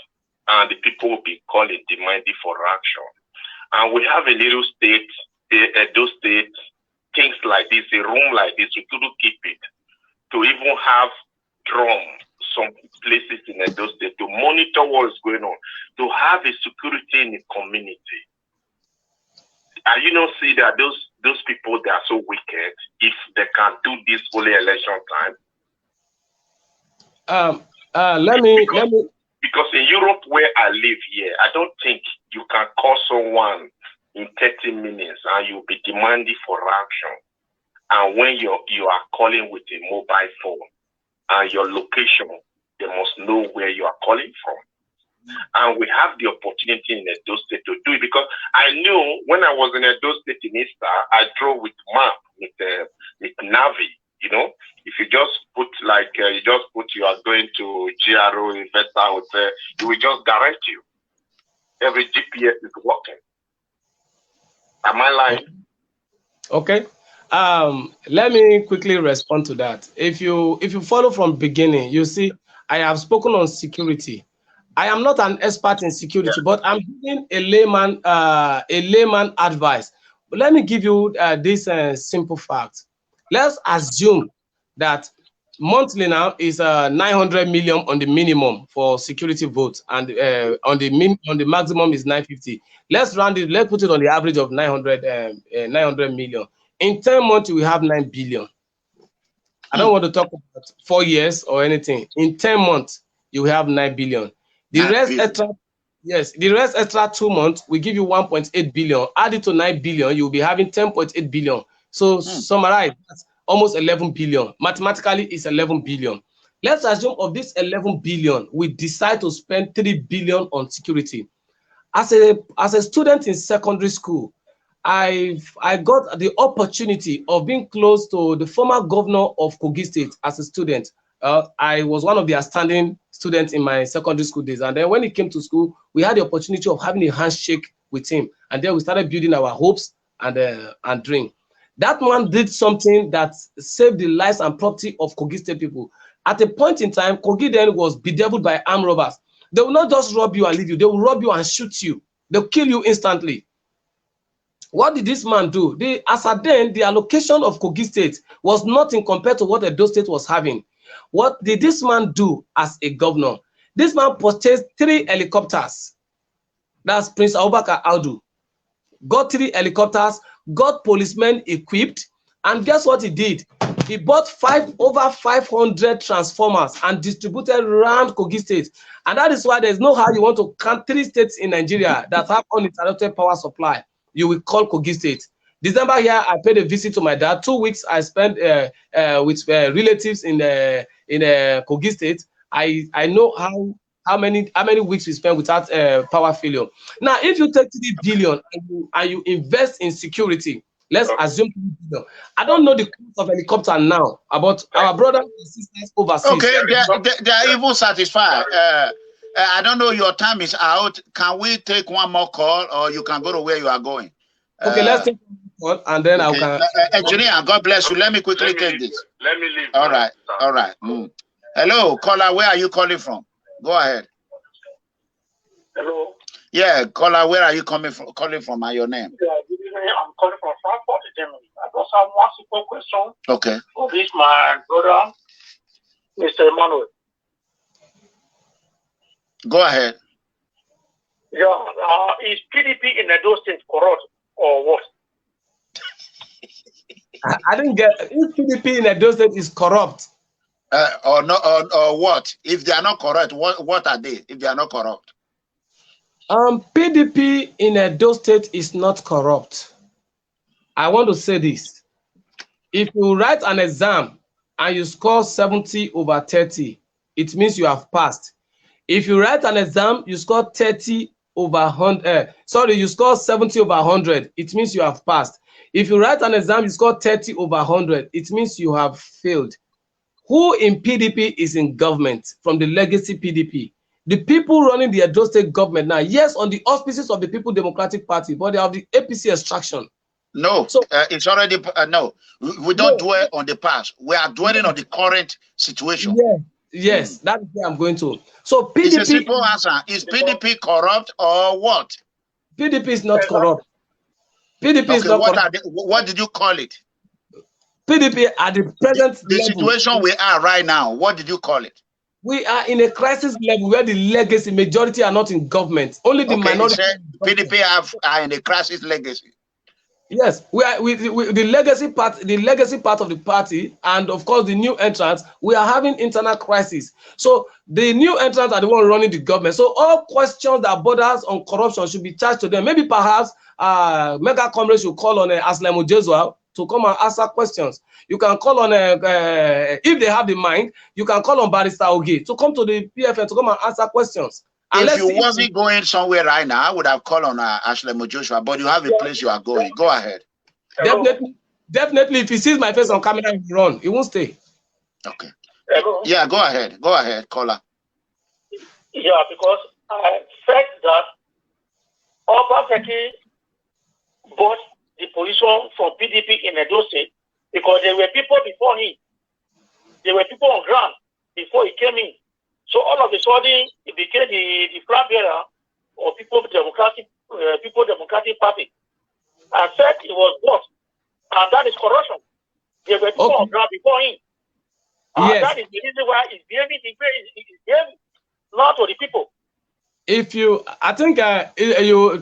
and the people will be calling, demanding for action. And we have a little state, Edo State, things like this, a room like this, we couldn't keep it. To even have drum some places in Edo State to monitor what is going on, to have a security in the community. and you don't see that those people, they are so wicked if they can do this only election time. Because in Europe where I live here, I don't think you can call someone in 30 minutes and you'll be demanding for ransom. And when you are calling with a mobile phone and your location, they must know where you are calling from. And we have the opportunity in Edo State to do it, because I knew when I was in Edo State in Easter, I drove with map, with Navi, you know. If you just put you are going to GRO Investor Hotel, it will just guarantee you every GPS is working. Am I lying? Okay. Let me quickly respond to that. If you follow from beginning, you see I have spoken on security. I am not an expert in security, but I'm giving a layman advice. But let me give you this simple fact. Let's assume that monthly now is 900 million on the minimum for security votes, and on the maximum is 950. Let's round it. Let's put it on the average of 900 million. In 10 months, we have 9 billion. I don't want to talk about 4 years or anything. In 10 months, you have 9 billion. The rest extra, yes, the rest extra 2 months, we give you 1.8 billion. Add it to 9 billion, you'll be having 10.8 billion. So summarize, that's almost 11 billion. Mathematically, it's 11 billion. Let's assume of this 11 billion, we decide to spend 3 billion on security. As a student in secondary school, I got the opportunity of being close to the former governor of Kogi State as a student. I was one of the outstanding students in my secondary school days. And then when he came to school, we had the opportunity of having a handshake with him. And then we started building our hopes and dream. That man did something that saved the lives and property of Kogi State people. At a point in time, Kogi then was bedeviled by armed robbers. They will not just rob you and leave you. They will rob you and shoot you. They'll kill you instantly. What did this man do? As at then, the allocation of Kogi State was nothing compared to what Edo State was having. What did this man do as a governor? This man purchased 3 helicopters. That's Prince Abubakar Audu. Got 3 helicopters, got policemen equipped, and guess what he did? He bought over 500 transformers and distributed around Kogi State. And that is why there's no how you want to count 3 states in Nigeria that have uninterrupted power supply. You will call Kogi State. December here, I paid a visit to my dad. 2 weeks I spent with relatives in Kogi State. I know how many weeks we spent without power failure. Now, if you take 3 billion and you invest in security, let's assume 3 billion. I don't know the cost of helicopter now, about our brothers and sisters overseas. Okay, they are even satisfied. I don't know, your time is out. Can we take one more call, or you can go to where you are going? Okay, let's take one call, and then okay. I can. Engineer, God bless you. Let me quickly take this. Let me leave. All right, all right. Hello, caller, where are you calling from? Go ahead. Hello. Yeah, caller, where are you calling from? And your name? Yeah, I'm calling from Frankfurt, Germany. I just have one simple question. Okay. For this, my brother, Mr. Emmanuel. Go ahead. Yeah, is PDP in Edo State corrupt or what? I didn't get if PDP in Edo State is corrupt. Or not, or what? If they are not corrupt, what are they? If they are not corrupt? PDP in Edo State is not corrupt. I want to say this. If you write an exam and you score 70 over 30, it means you have passed. If you write an exam, you score 30 over 100. You score 70 over 100. It means you have passed. If you write an exam, you score 30 over 100. It means you have failed. Who in PDP is in government from the legacy PDP? The people running the Edo State government now, yes, on the auspices of the People Democratic Party, but they have the APC extraction. No, so, it's already, no. We don't dwell on the past. We are dwelling on the current situation. Yeah. Yes, that's where I'm going to. So PDP. It's a simple answer. Is PDP corrupt or what? PDP is not corrupt. PDP is not corrupt. What did you call it? PDP at the present the situation we are right now, what did you call it? We are in a crisis level where the legacy majority are not in government. Only the minority. PDP are in a crisis legacy. Yes, we are with the legacy part of the party, and of course the new entrants. We are having internal crisis. So the new entrants are the one running the government. So all questions that borders on corruption should be charged to them. Maybe perhaps MEGACOMRADE should call on Aslemu Jesuel to come and answer questions. You can call on if they have the mind, you can call on Barrister Oge to come to the PFN to come and answer questions. If you wasn't going somewhere right now, I would have called on Aslemu Joshua, but you have a place you are going. Go ahead. Definitely, if he sees my face on camera, he will run. He won't stay. Okay. Yeah, go ahead. Go ahead, caller. Yeah, because I felt that Obaseki bought the position from PDP in Edo State because there were people before him. There were people on ground before he came in. So all of a sudden, he became the flag bearer of People Democratic Party. I said it was what, and that is corruption. There were people on ground before him. Yes. That is the reason why he's behaving the way he's behaving, not to the people. If you, I think you